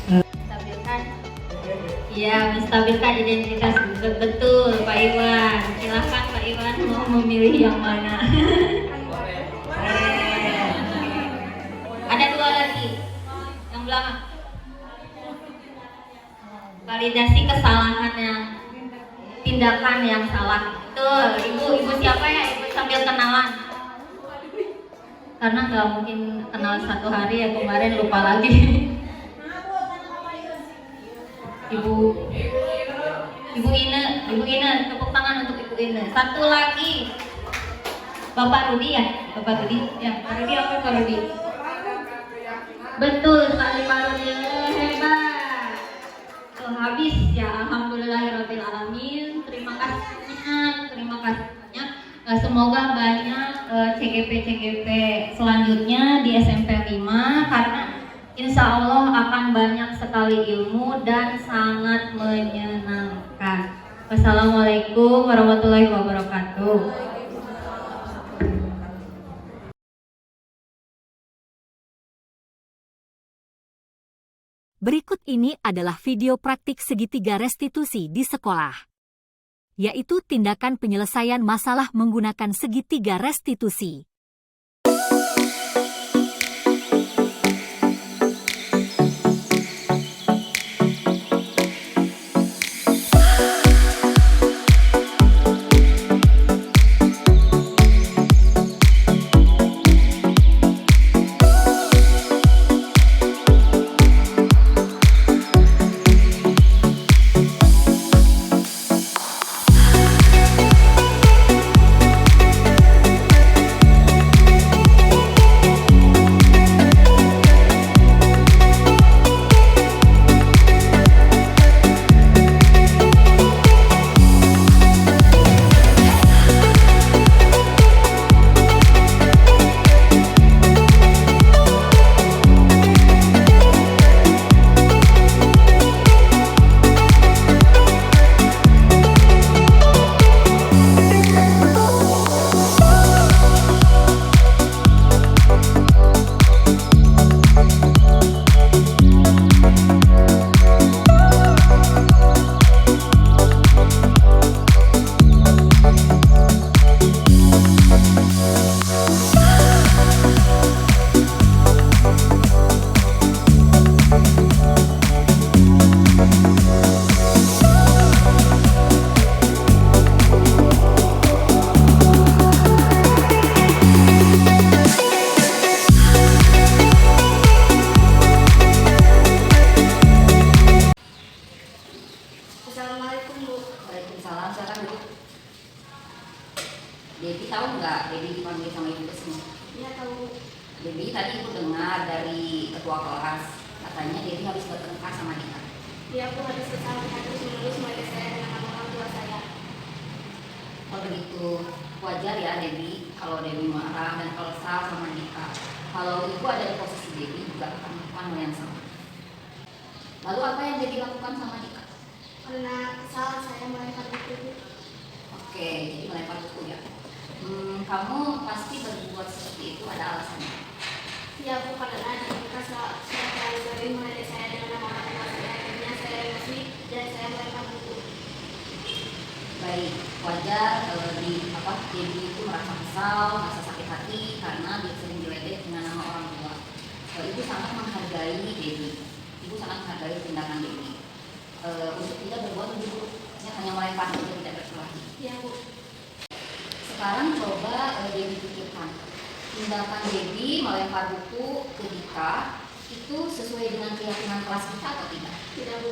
Menstabilkan, iya, menstabilkan identitas. Betul, Pak Iwan. Silahkan Pak Iwan mau memilih yang mana. Ada 2 lagi, yang belakang. Validasi kesalahan yang tindakan yang salah. Betul, ibu siapa ya? Ibu sambil kenalan. Karena nggak mungkin kenal 1 hari ya, kemarin lupa lagi. Ibu Ine, tepuk tangan untuk Ibu Ine. 1 lagi, Bapak Rudi ya, Bapak Rudi ya, Pak Rudi apa Pak Rudi? Betul sekali Pak Rudi, hebat. Habis ya, alhamdulillahirabbil alamin. Terima kasihnya. Semoga banyak CGP selanjutnya di SMP 5 karena insya Allah akan banyak sekali ilmu dan sangat menyenangkan. Wassalamualaikum warahmatullahi wabarakatuh. Berikut ini adalah video praktik segitiga restitusi di sekolah, yaitu tindakan penyelesaian masalah menggunakan segitiga restitusi. Debbie tahu nggak Debbie dipanggil sama ibu kesini? Iya tahu. Debbie tadi ibu dengar dari ketua kelas katanya Debbie habis bertengkar sama Dika. Iya, aku habis kesalahan terus menerus mulai saya dengan orang tua saya. Kalau begitu wajar ya Debbie kalau Debbie marah dan kesal sama Dika. Kalau ibu ada di posisi Debbie juga akan melakukan hal yang sama. Lalu apa yang Debbie lakukan sama Dika? Karena kesal saya melempar buku. Oke, jadi melempar buku ya. Kamu pasti berbuat seperti itu ada alasannya. Ya, aku karena Dika sudah terlalu sering meledek saya dengan nama orang tua saya. Akhirnya saya emosi dan saya melempar buku. Baik, wajar Debbie itu merasa kesal, merasa sakit hati karena dia sering diledek dengan nama orang tua. Ibu sangat menghargai Debbie. Ibu sangat menghargai tindakan Debbie. Untuk tidak berbuat lebih buruk, hanya melempar saja tidak berkelahi. Iya, Bu. Sekarang coba Debbie pikirkan, tindakan Debbie melempar buku ke Dika itu sesuai dengan keyakinan kelas kita atau tidak? Tidak, Bu.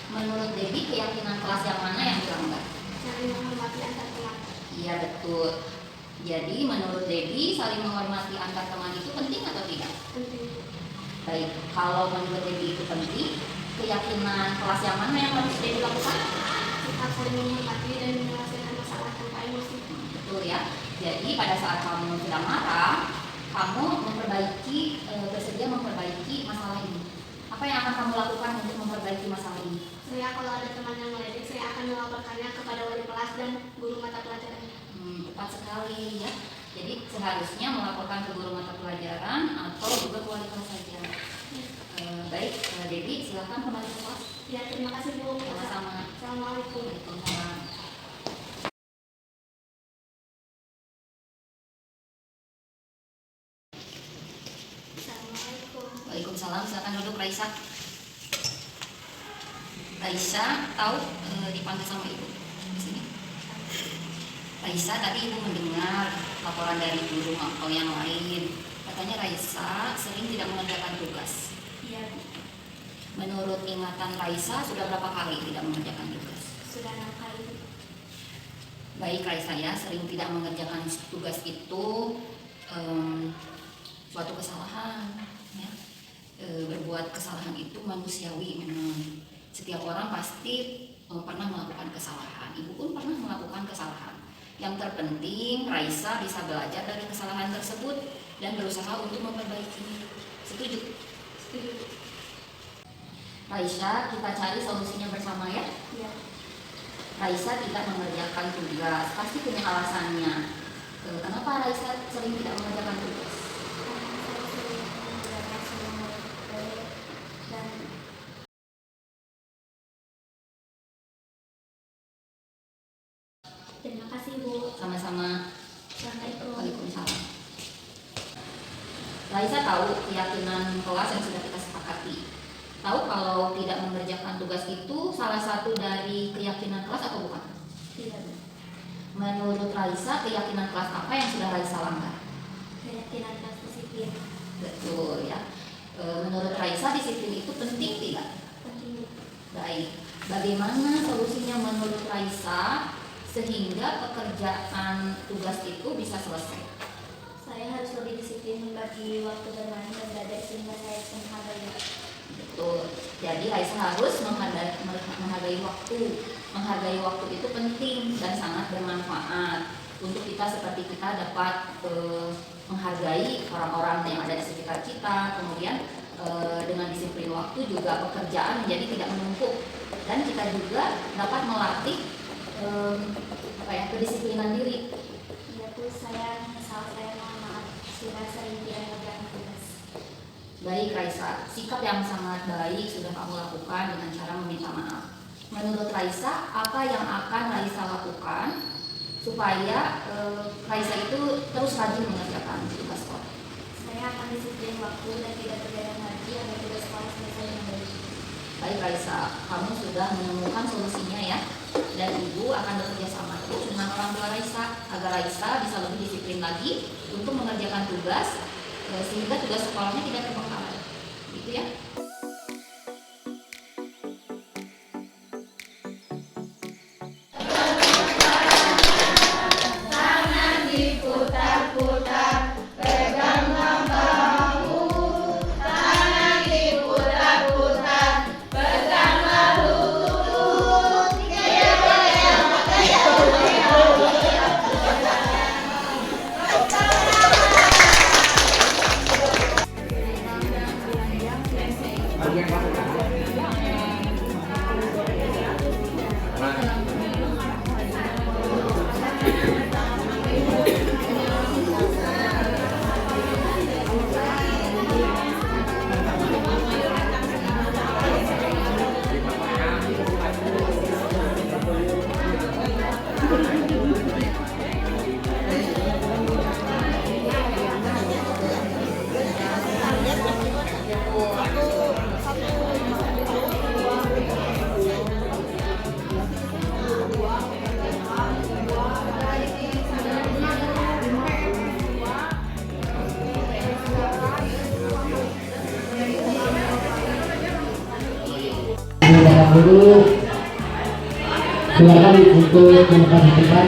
Menurut Debbie keyakinan kelas yang mana yang dilanggar? Saling menghormati antar teman. Iya, Ya betul. Jadi menurut Debbie saling menghormati antar teman itu penting atau tidak? Penting. Baik, kalau menurut Debbie itu penting, keyakinan kelas yang mana yang harus Debbie lakukan? Kita saling menghormati dan menyelesaikan masalah tanpa emosi. Betul ya. Jadi pada saat kamu sedang marah, kamu bersedia memperbaiki masalah ini. Apa yang akan kamu lakukan untuk memperbaiki masalah ini? Saya kalau ada teman yang meledek, saya akan melaporkannya kepada wali kelas dan guru mata pelajarannya. Tepat sekali ya. Jadi seharusnya melaporkan ke guru mata pelajaran atau juga ke wali kelas saja. Baik, Debbie silahkan kembali ke kelas. Ya, terima kasih Bu. Sama-sama. Assalamualaikum. Waalaikumsalam. Assalamualaikum. Waalaikumsalam. Silakan duduk Raisa. Raisa tahu dipanggil sama ibu di sini. Raisa, tadi ibu mendengar laporan dari guru atau yang lain. Katanya Raisa sering tidak mengerjakan tugas. Iya, Bu. Menurut ingatan Raisa sudah berapa kali tidak mengerjakan tugas? Sudah 6 kali. Baik Raisa ya, sering tidak mengerjakan tugas itu suatu kesalahan ya. Berbuat kesalahan itu manusiawi memang. Setiap orang pasti pernah melakukan kesalahan. Ibu pun pernah melakukan kesalahan. Yang terpenting Raisa bisa belajar dari kesalahan tersebut dan berusaha untuk memperbaikinya. Setuju? Setuju. Raisa, kita cari solusinya bersama ya. Iya. Raisa tidak mengerjakan tugas, pasti punya alasannya. Kenapa Raisa sering tidak mengerjakan tugas? Saya sering mengerjakan semua dan terima kasih Bu. Sama-sama. Assalamualaikum. Waalaikumsalam. Raisa tahu keyakinan kelas yang sudah kita sepakati. Tahu kalau tidak mengerjakan tugas itu salah satu dari keyakinan kelas atau bukan? Tidak. Menurut Raisa, keyakinan kelas apa yang sudah Raisa langgar? Keyakinan kelas disiplin. Betul ya. Menurut Raisa, disiplin itu penting tidak? Penting. Baik. Bagaimana solusinya menurut Raisa sehingga pekerjaan tugas itu bisa selesai? Saya harus lebih disiplin membagi waktu bermain dan belajar sehingga saya bisa menghargai. Betul. Jadi Raisa harus menghargai waktu. Menghargai waktu itu penting dan sangat bermanfaat untuk kita seperti kita dapat menghargai orang-orang yang ada di sekitar kita. Kemudian dengan disiplin waktu juga pekerjaan menjadi tidak menumpuk dan kita juga dapat melatih kedisiplinan diri. Iya Bu, saya menyesal, saya mohon maaf sudah sering tidak mengerjakan tugas. Baik Raisa, sikap yang sangat baik sudah kamu lakukan dengan cara meminta maaf. Menurut Raisa, apa yang akan Raisa lakukan supaya Raisa itu terus rajin mengerjakan tugas sekolah? Saya akan disiplin waktu dan tidak tergadang lagi agar tugas sekolah selesai dengan baik. Baik Raisa, kamu sudah menemukan solusinya ya. Dan ibu akan bekerja sama terus dengan orang tua Raisa agar Raisa bisa lebih disiplin lagi untuk mengerjakan tugas sehingga tugas sekolahnya tidak terbengkalai. Gitu ya. Dulu silakan untuk melakukan tempat.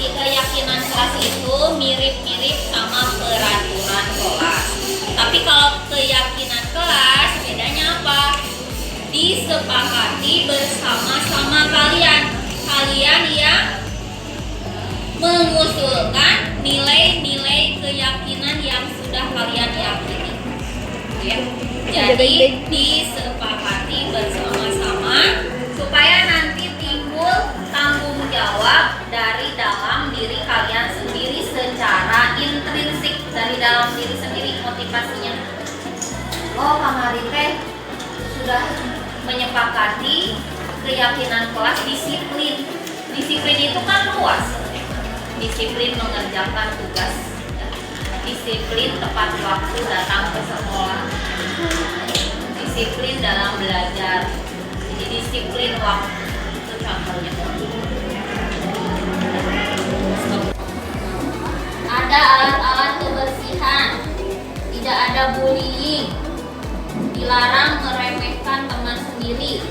keyakinan kelas itu mirip-mirip sama peraturan kelas. Tapi kalau keyakinan kelas bedanya apa? Disepakati bersama-sama kalian yang mengusulkan nilai-nilai keyakinan yang sudah kalian yakini. Ya. Jadi disepakati bersama-sama supaya nanti timbul tanggung jawab dari dalam diri kalian sendiri secara intrinsik, dari dalam diri sendiri motivasinya. Oh, kamari teh sudah menyepakati keyakinan kelas disiplin. Disiplin itu kan luas. Disiplin mengerjakan tugas, disiplin tepat waktu datang ke sekolah, disiplin dalam belajar, jadi disiplin waktu itu contohnya. Ada alat-alat kebersihan, tidak ada bullying, dilarang meremehkan teman sendiri,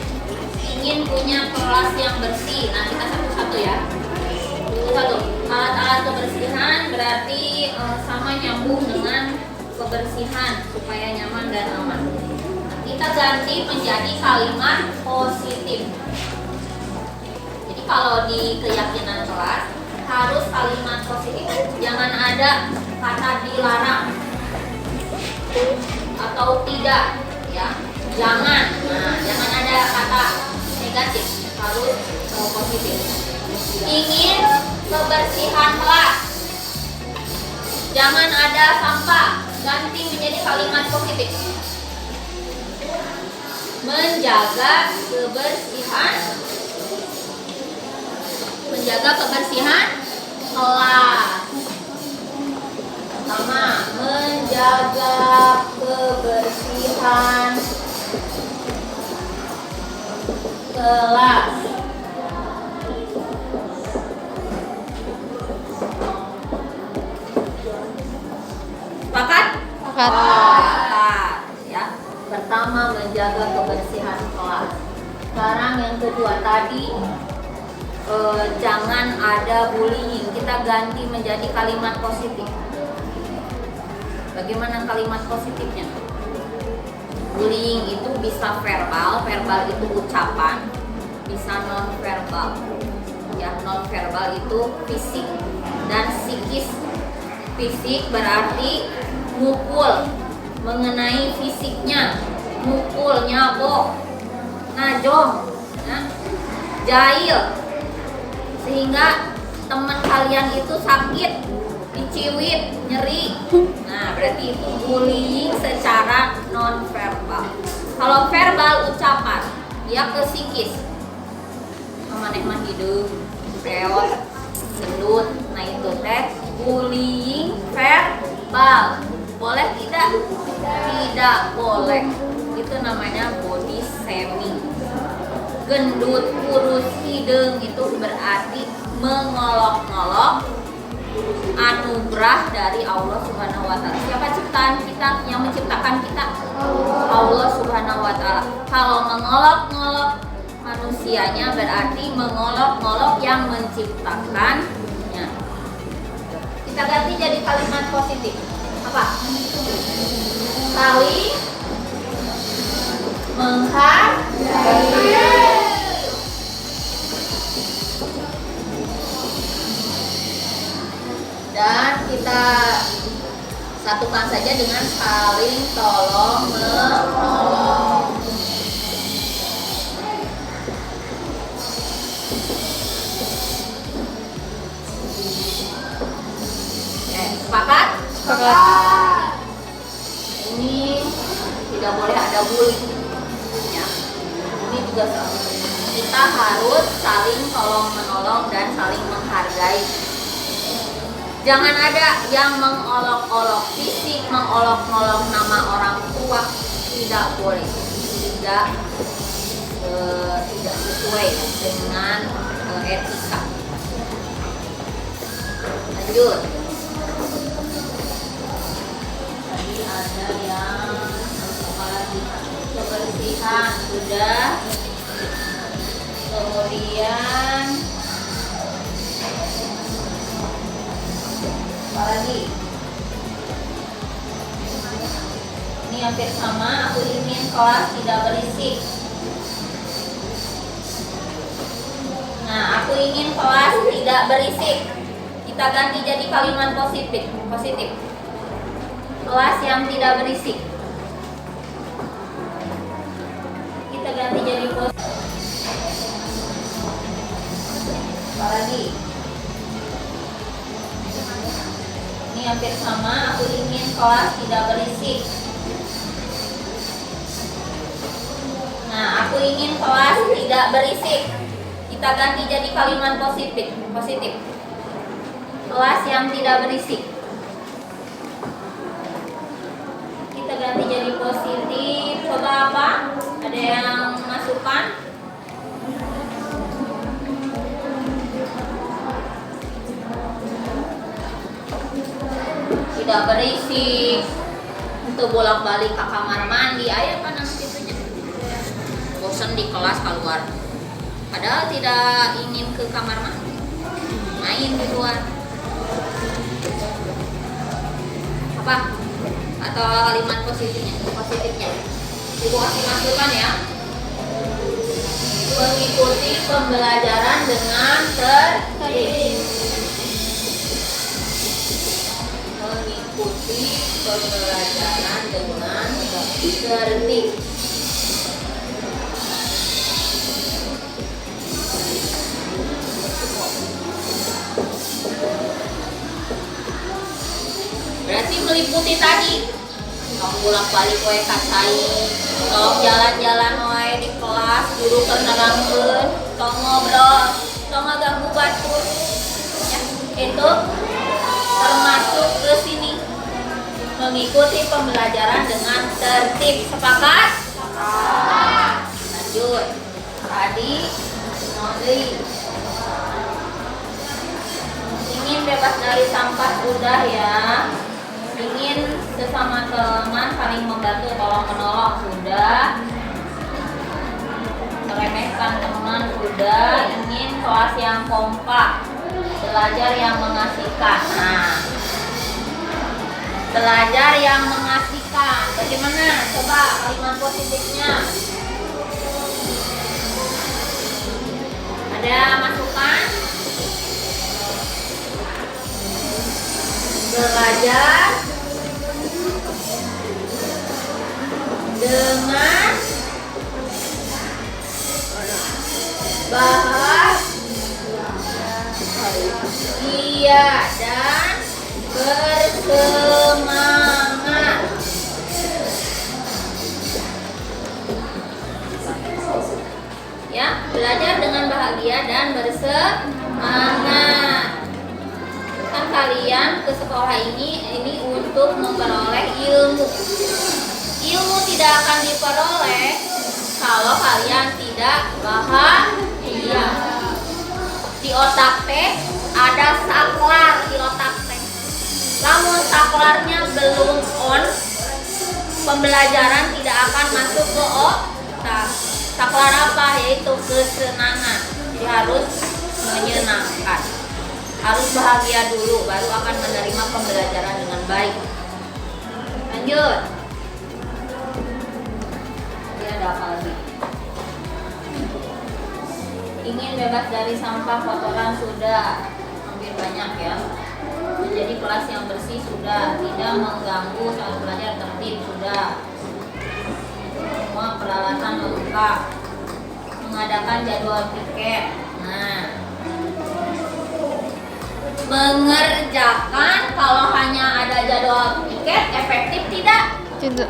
ingin punya kelas yang bersih. Nah, kita satu-satu ya. Satu, alat-alat kebersihan berarti sama nyambung dengan kebersihan supaya nyaman dan aman. Kita ganti menjadi kalimat positif. Jadi kalau di keyakinan kelas harus kalimat positif, jangan ada kata dilarang atau tidak, ya. Jangan ada kata negatif, harus positif. Ingin kebersihan kelas, jangan ada sampah, ganti menjadi kalimat positif. Menjaga kebersihan kelas. Pertama, menjaga kebersihan kelas. Sepakat? Sepakat. Ya. Pertama, menjaga kebersihan kelas. Sekarang yang kedua tadi, jangan ada bullying. Kita ganti menjadi kalimat positif. Bagaimana kalimat positifnya? Bullying itu bisa verbal itu ucapan, bisa non verbal. Ya, non verbal itu fisik dan psikis. Fisik berarti mukul, mengenai fisiknya, mukul, nyabok, najong, ya, jahil, sehingga teman kalian itu sakit, diciwit, nyeri. Nah, berarti itu bullying secara non verbal. Kalau verbal ucapan, dia ke psikis. Maneh mah hidup, reot, gendut. Nah, itu teh bullying verbal. Boleh tidak? Tidak boleh. Itu namanya body shaming. Gendut, kurus, hidung itu berarti mengolok-olok anugerah dari Allah Subhanahu wa taala. Siapa ciptaan kita? Yang menciptakan kita? Allah Subhanahu wa taala. Kalau mengolok-olok manusianya berarti mengolok-olok yang menciptakannya. Kita ganti jadi kalimat positif. Apa? Saling menghargai. Dan kita satukan saja dengan saling tolong menolong. Sepakat? Sepakat. Ini tidak boleh ada bullying. Ya. Ini juga sama. Kita harus saling tolong menolong dan saling menghargai. Jangan ada yang mengolok-olok fisik, mengolok-olok nama orang tua, tidak boleh, tidak sesuai dengan etika. Lanjut. Tadi ada yang apalagi kebersihan sudah, kemudian Apalagi? Ini hampir sama. Aku ingin kelas tidak berisik. Nah, aku ingin kelas tidak berisik. Kita ganti jadi kalimat positif. Kelas yang tidak berisik. Kita ganti jadi positif. Apalagi? Ini hampir sama. Aku ingin kelas tidak berisik. Nah, aku ingin kelas tidak berisik. Kita ganti jadi kalimat positif. Kelas yang tidak berisik. Kita ganti jadi positif. Coba apa? Ada yang masukkan? Tidak berisik. Untuk bolak-balik ke kamar mandi. Ayo kan namanya. Bosan di kelas keluar. Padahal tidak ingin ke kamar mandi, main di luar. Apa? Atau kalimat positifnya. Ibu kasih masukan ya. Mengikuti pembelajaran dengan tertib. Mengikuti pembelajaran dengan tertib. Berarti meliputi tadi. Kamu bolak-balik wae kacai, tong jalan-jalan wae di kelas, guru keur nerangkeun, tong ngobrol, tong ngaganggu batur. Ya, itu termasuk ke sini. Mengikuti pembelajaran dengan tertib. Sepakat? Lanjut. Tadi Nodri ingin bebas dari sampah sudah ya. Ingin sesama teman saling membantu tolong menolong sudah. Meremehkan teman sudah. Ingin kelas yang kompak, belajar yang mengasihkan. Nah, belajar yang mengasihkan. Bagaimana? Coba kalimat positifnya. Ada masukan? Belajar dengan bahagia dan bersemangat. Ya, belajar dengan bahagia dan bersemangat. Kan kalian ke sekolah ini untuk memperoleh ilmu. Ilmu tidak akan diperoleh kalau kalian tidak bahagia. Di otak teh ada saklar di otak teh. Namun saklarnya belum on, pembelajaran tidak akan masuk ke otak. Saklar apa? Yaitu kesenangan. Jadi harus menyenangkan. Harus bahagia dulu, baru akan menerima pembelajaran dengan baik. Lanjut. Ini ada apa lagi? Ingin bebas dari sampah kotoran sudah. Hampir banyak ya. Menjadi kelas yang bersih sudah. Tidak mengganggu saat belajar, tertib sudah. Semua peralatan lengkap. Mengadakan jadwal piket. Nah, mengerjakan kalau hanya ada jadwal piket efektif tidak? Tidak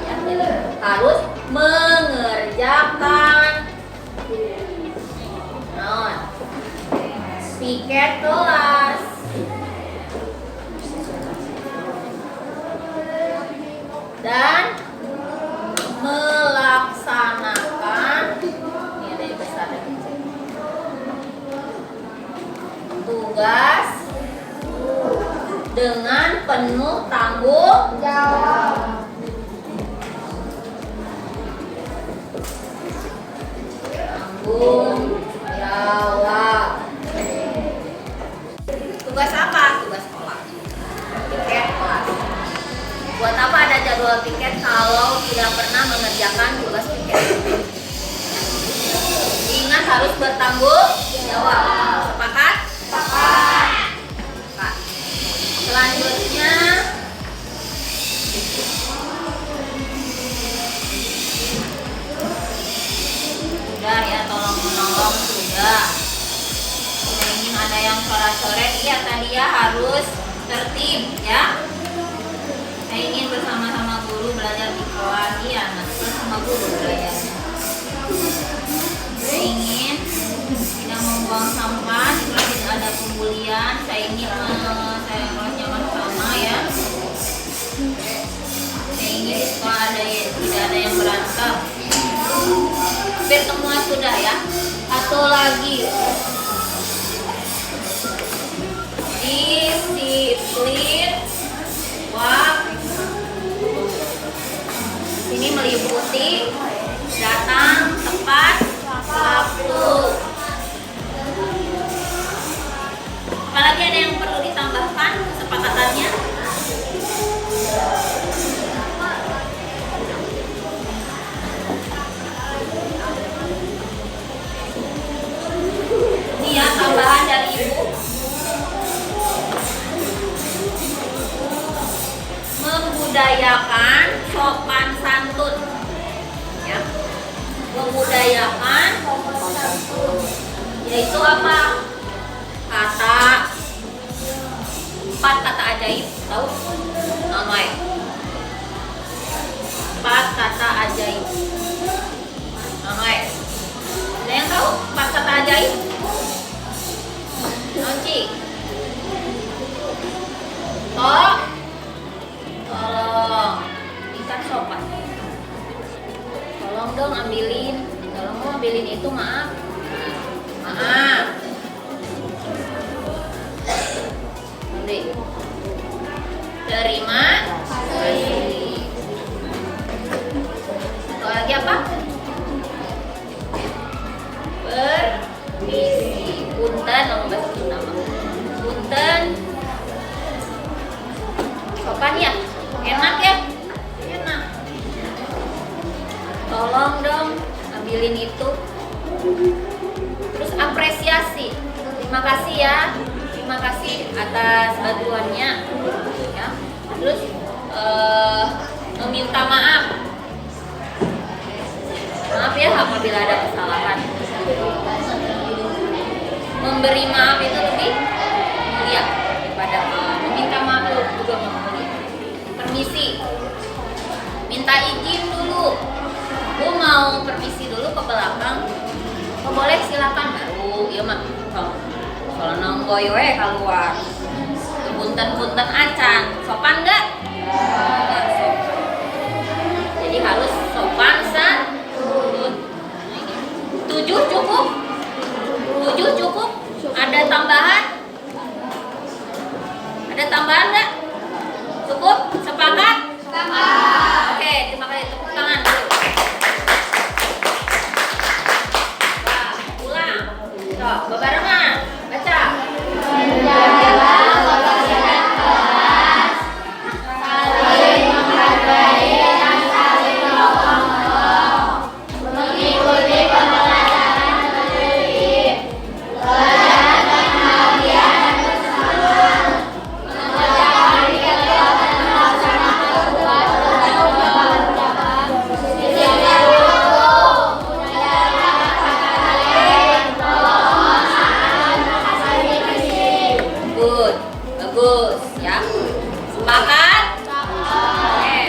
ya, jadi harus mengerjakan. Piket kelas. Dan melaksanakan ini ada yang besar dan kecil. Tugas dengan penuh tanggung jawab. Tanggung jawab. Tugas apa? Tugas piket kalau tidak pernah mengerjakan tugas piket. Ingat harus bertanggung jawab. Sepakat? Sepakat. Selanjutnya sudah ya, tolong menolong sudah. Tidak ingin ada yang coret-coret. Iya tadi ya, harus tertib ya. Saya ingin bersama-sama guru belajar di kelas. Iya, nanti bersama guru belajar. Saya ingin tidak membuang sampah, di kelas tidak ada pembulian. Saya ingin saya kelas nyaman sama ya. Saya ingin di sekolah tidak ada yang berantem. Hampir semua sudah ya. Satu lagi, disiplin waktu. Ini meliputi datang tepat waktu. Apalagi ada yang perlu ditambahkan kesepakatannya? Ini ya tambahan dari Ibu. Membudayakan sopan santun ya. Membudayakan sopan santun yaitu apa? Kata 4 kata ajaib, tahu? Namanya 4 kata ajaib. Namanya ada yang tahu 4 kata ajaib? Nonci tolong ikan sopan. Tolong dong ambilin. Tolong dong ambilin itu, maaf. Maaf. Nanti. Terima kasih. Satu lagi apa? Permisi. Punten, ngomong bahasa Sunda. Punten. Sopan ya? Enak ya? Enak. Tolong dong ambilin itu. Terus apresiasi. Terima kasih ya. Terima kasih atas bantuannya. Ya. Terus meminta maaf. Maaf ya apabila ada kesalahan. Memberi maaf itu lebih mulia daripada meminta maaf juga mulia. Permisi, minta izin dulu. Gue mau permisi dulu ke belakang. Oh, boleh silakan baru. Ya mak. Kalau nonggoy we keluar. Punten-punten acan. Sopan nggak? Nggak sopan. Jadi harus sopan santun. 7 cukup? 7 cukup? Ada tambahan? Ada tambahan nggak? Cukup? Sepakat? Sepakat. Oke, terima kasih. Tepuk tangan dulu. Wah, pulang. Tuh, bebarengan. Baca. Saling menghargai dan saling menolong. Mengikuti pembelajaran tertib. Belajar bahagia dan bersama. Mengerjakan kegiatan melaksanakan tugas bertanggung jawab. Disiplin waktu. Menjaga kata lain. Tolong saat menghasami fisik. Good, bagus ya. Sepakat? Oke.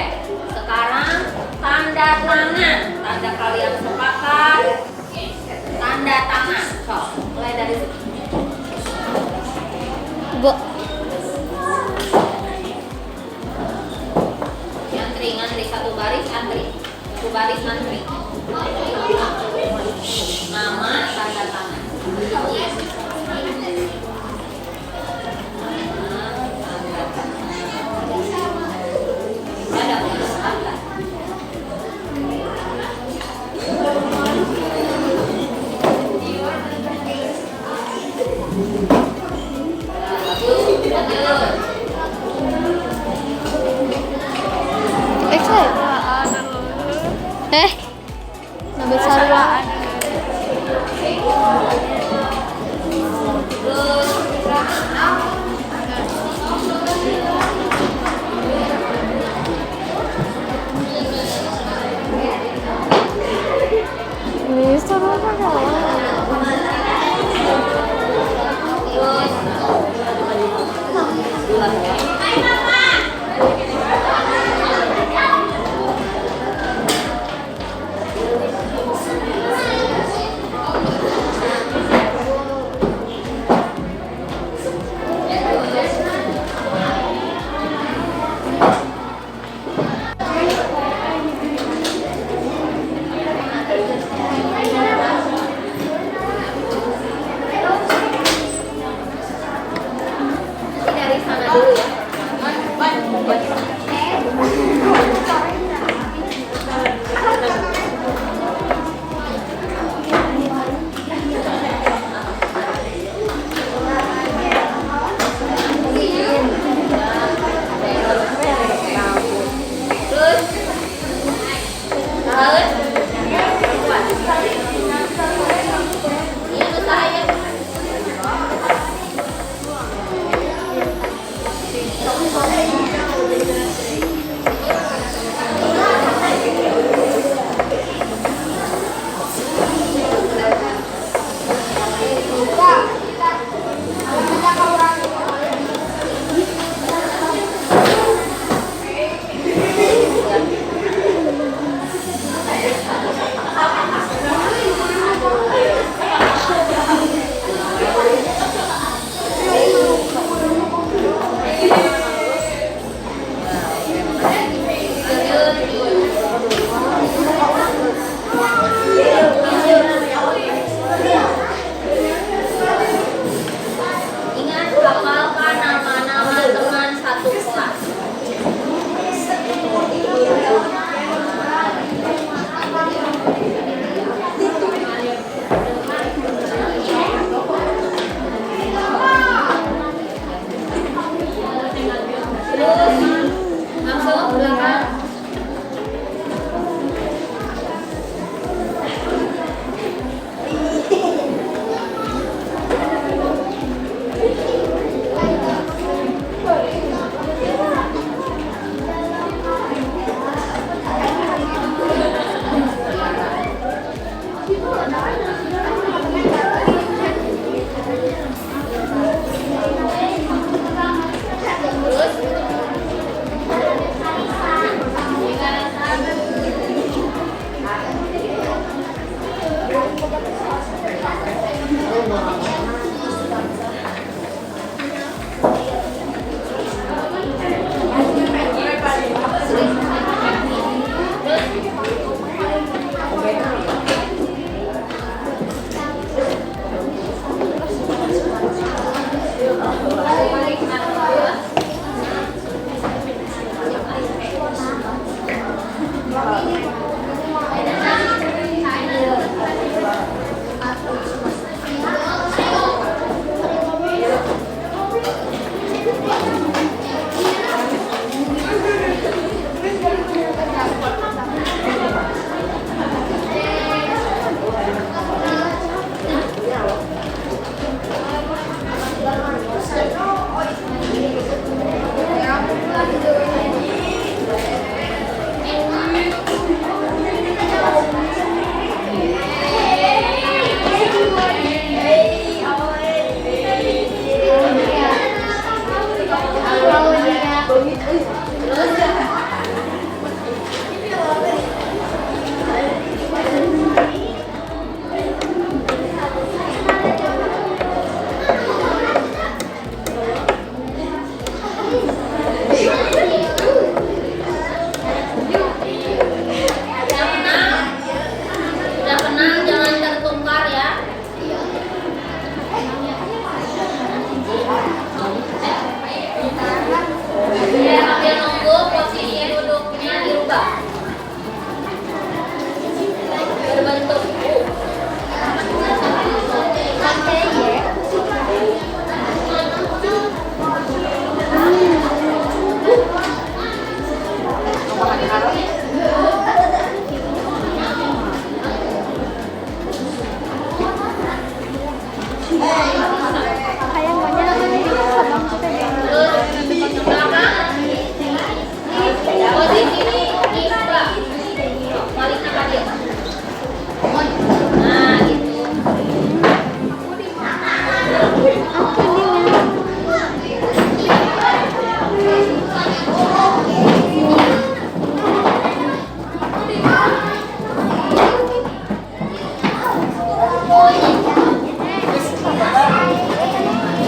Sekarang tanda tangan. Tanda kalian sepakat. Tanda tangan. So, mulai dari sini. Ngantri satu baris antri. Satu baris antri. Nama, tanda tangan. Ada tanda. Bagus, bagus.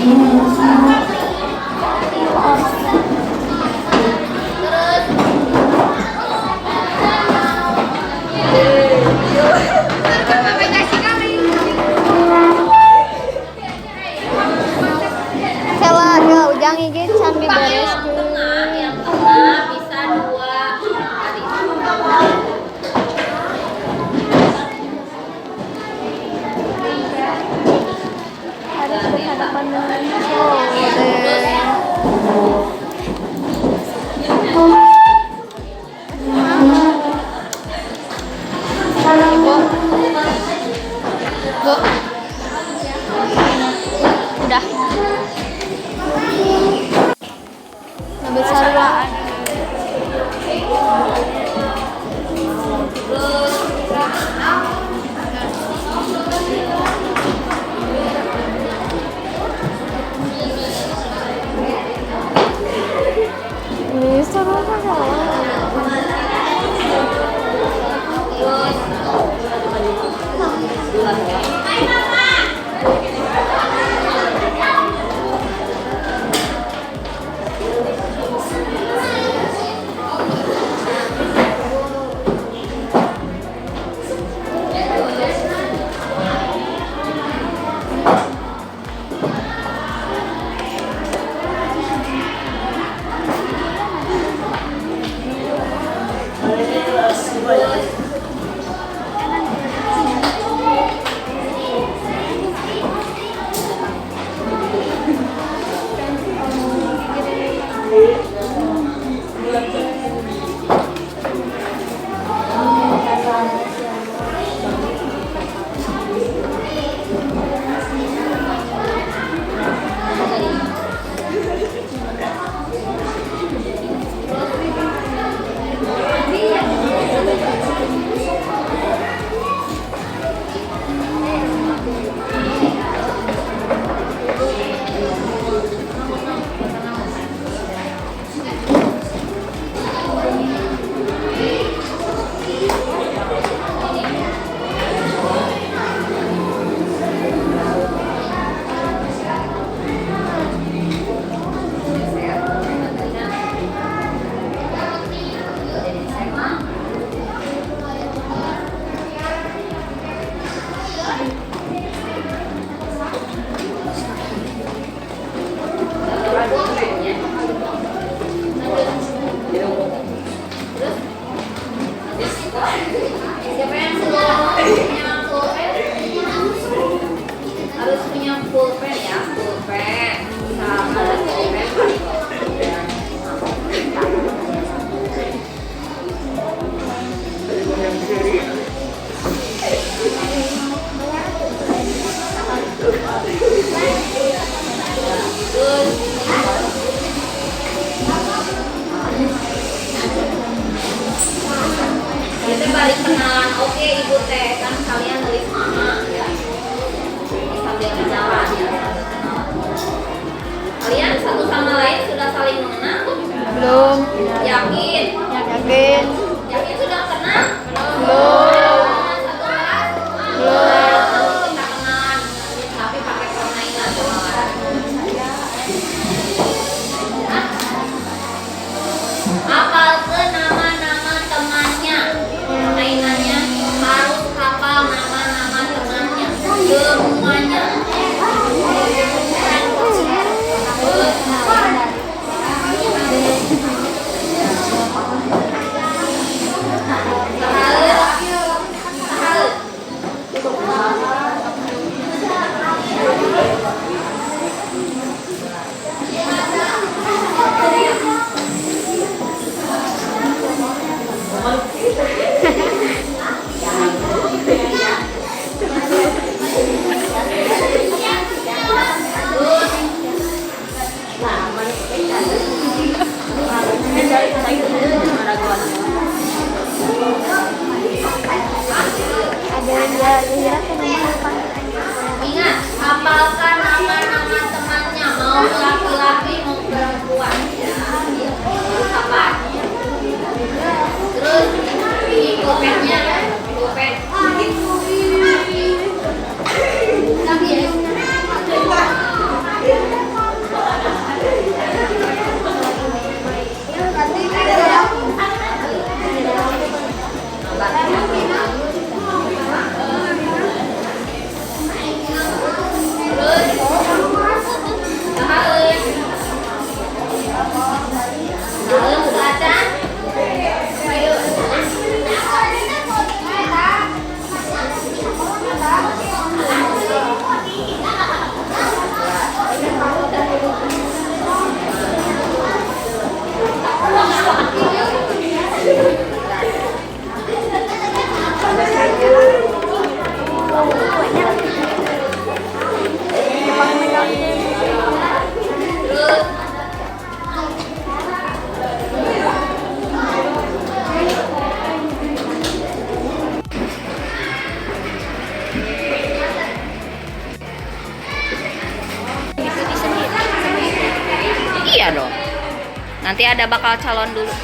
Sela ada ujang iki can Yang dibereskeun. tengah bisa 2 kali. Harus berhadapan dengan Soden. Bu. Udah. Ngambil saruaan. Ini seru Siapa yang punya pulpen? Harus punya pulpen ya, pulpen. Sama ada pulpen. Kita balik kenalan, oke ibu teh kan kalian dari mana ya? Ini sambil berjalan ya. Kalian satu sama lain sudah saling mengenal? belum. Yakin? Yakin. Yakin sudah kenal? Belum. Satu kelas? Belum. Kita kenalan, tapi pakai permainan. Hafalkan nama-nama temannya. Permainannya harus hafal nama-nama temannya. Semuanya. Ada yang kira kenapa? Ingat, hafalkan nama-nama temannya, mau laki-laki mau perempuan. Terus apa? Terus ini pulpennya, pulpen. Tapi ya. Nanti ada bakal calon dulu.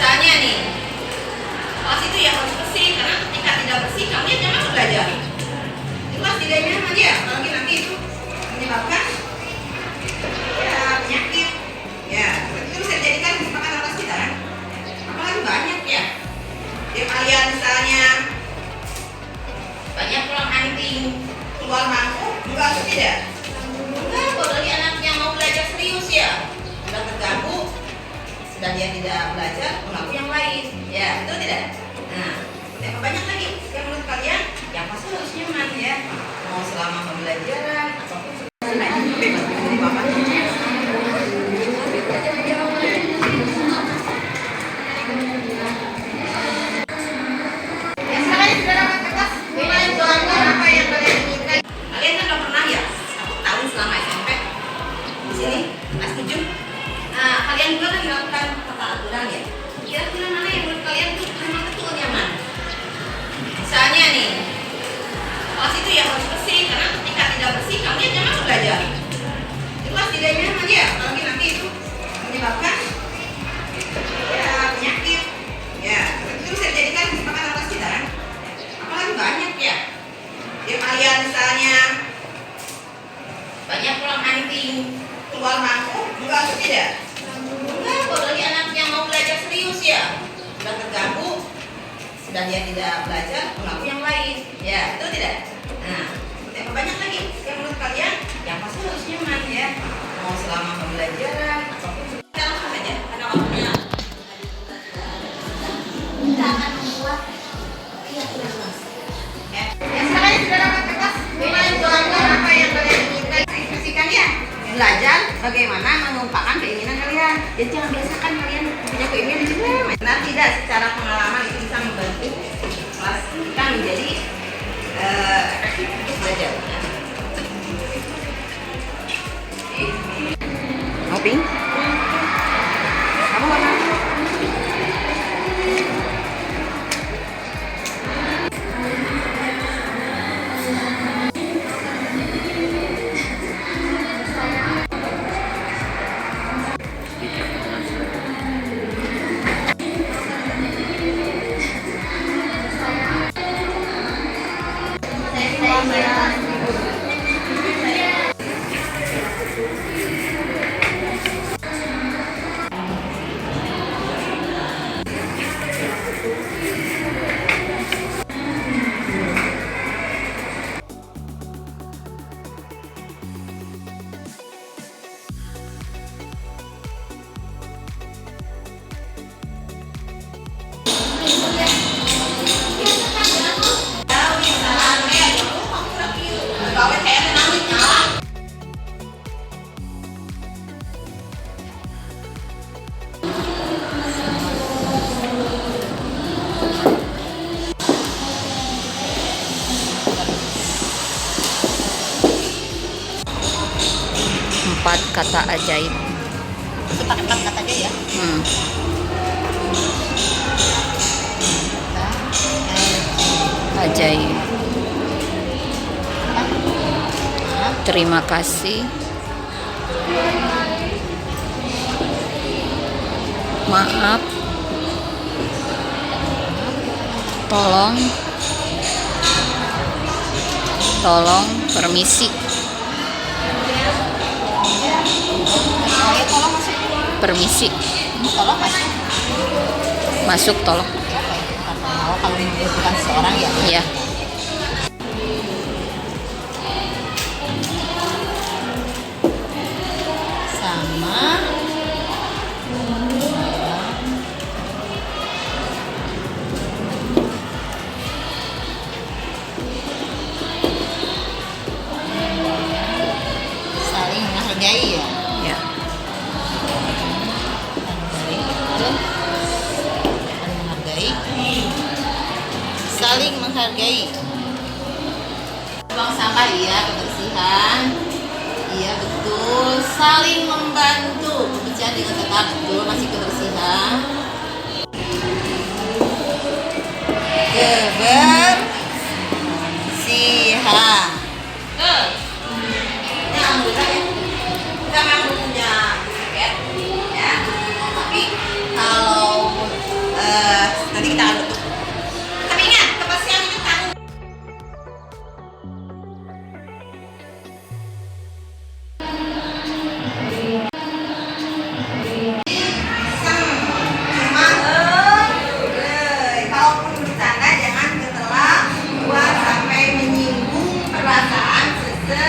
Misalnya nih, kelas itu ya harus bersih, karena ketika tidak bersih kamu ya jangan masuk belajar. Di kelas tidak minum aja, apalagi nanti itu menyebabkan ya penyakit. Ya, itu bisa dijadikan kesepakatan atas kita kan. Apalagi banyak ya. Jadi kalian misalnya banyak pulang anting keluar bangku, enggak atau tidak? Enggak, apalagi anak yang mau belajar serius ya, sudah terganggu. Dan dia tidak belajar mengaku yang lain, ya betul tidak? Nah, yang banyak lagi yang menurut kalian yang pasti harus nyaman ya, mau selama pembelajaran ataupun bebas dari bapak. Yang sekarang sudah dapat kertas, mulai tuangkan apa yang kalian inginkan. Kalian kan udah pernah ya, 1 tahun selama SMP di sini kelas 7. Kalian juga kan melakukan tata aturan ya. Kira-kira mana yang menurut kalian tuh memang betul nyaman? Misalnya nih, kelas itu ya harus bersih, karena ketika tidak bersih kamu ya jangan masuk belajar. Di kelas tidak minum aja, apalagi nanti itu menyebabkan ya penyakit. Ya, itu bisa dijadikan kesepakatan atas kita kan. Apalagi banyak ya. Jadi kalian misalnya banyak pulang anting keluar bangku, enggak atau tidak? Enggak, apalagi anak yang mau belajar serius ya, sudah terganggu, sudah dia tidak belajar mengaku yang lain, ya betul tidak? Nah, yang banyak lagi yang menurut kalian yang pasti harus nyaman ya, mau selama pembelajaran ataupun kita langsung aja karena waktunya. Kita akan membuat kelas. Ya, yang sekarang sudah dapat kertas, mulai tuangkan apa yang kalian inginkan, ekspresikan ya. Belajar bagaimana mengungkapkan keinginan kalian. Jadi jangan biasakan kalian punya keinginan juga. Benar tidak, secara pengalaman itu bisa membantu kelas kita menjadi efektif untuk belajar. Ngopi? Kamu warna? Empat kata ajaib. Pakai 4 kata aja ya. Ajaib. Terima kasih. Maaf. Tolong permisi. Permisi. Masuk tolong. Kalau membutuhkan seseorang ya. Iya. Sama. Saling menghargai ya. Ya. Saling menghargai. Buang sampah iya, kebersihan. Iya betul. Saling membantu. Berbicara dengan tetap betul masih kebersihan. Kebersihan. Jangan punya tiket ya. Tapi kalau nanti kita akan tutup. Tapi ingat, kebersihan itu tanggung. Kalaupun bercanda jangan setelah buat sampai menyinggung perasaan seseorang.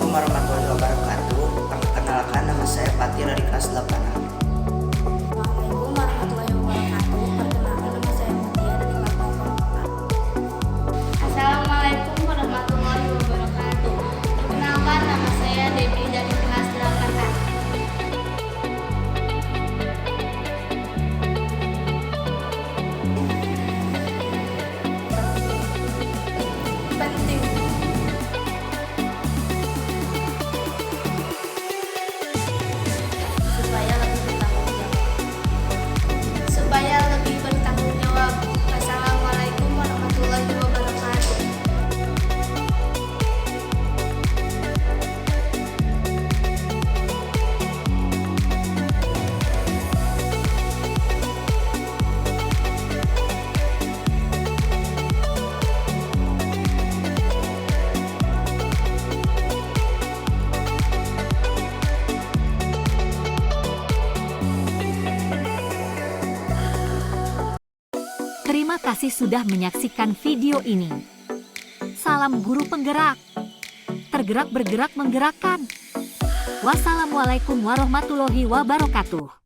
Assalamualaikum warahmatullahi wabarakatuh. Perkenalkan, nama saya Pati dari kelas 8. Assalamualaikum warahmatullahi wabarakatuh. Perkenalkan nama saya Mutia dari kelas 8. Assalamualaikum warahmatullahi wabarakatuh. Perkenalkan nama saya Debbie dari kelas 8A. Penting. Supaya lebih bertanggung jawab. Wassalamualaikum warahmatullahi wabarakatuh. Terima kasih sudah menyaksikan video ini. Salam guru penggerak. Tergerak bergerak menggerakkan. Wassalamualaikum warahmatullahi wabarakatuh.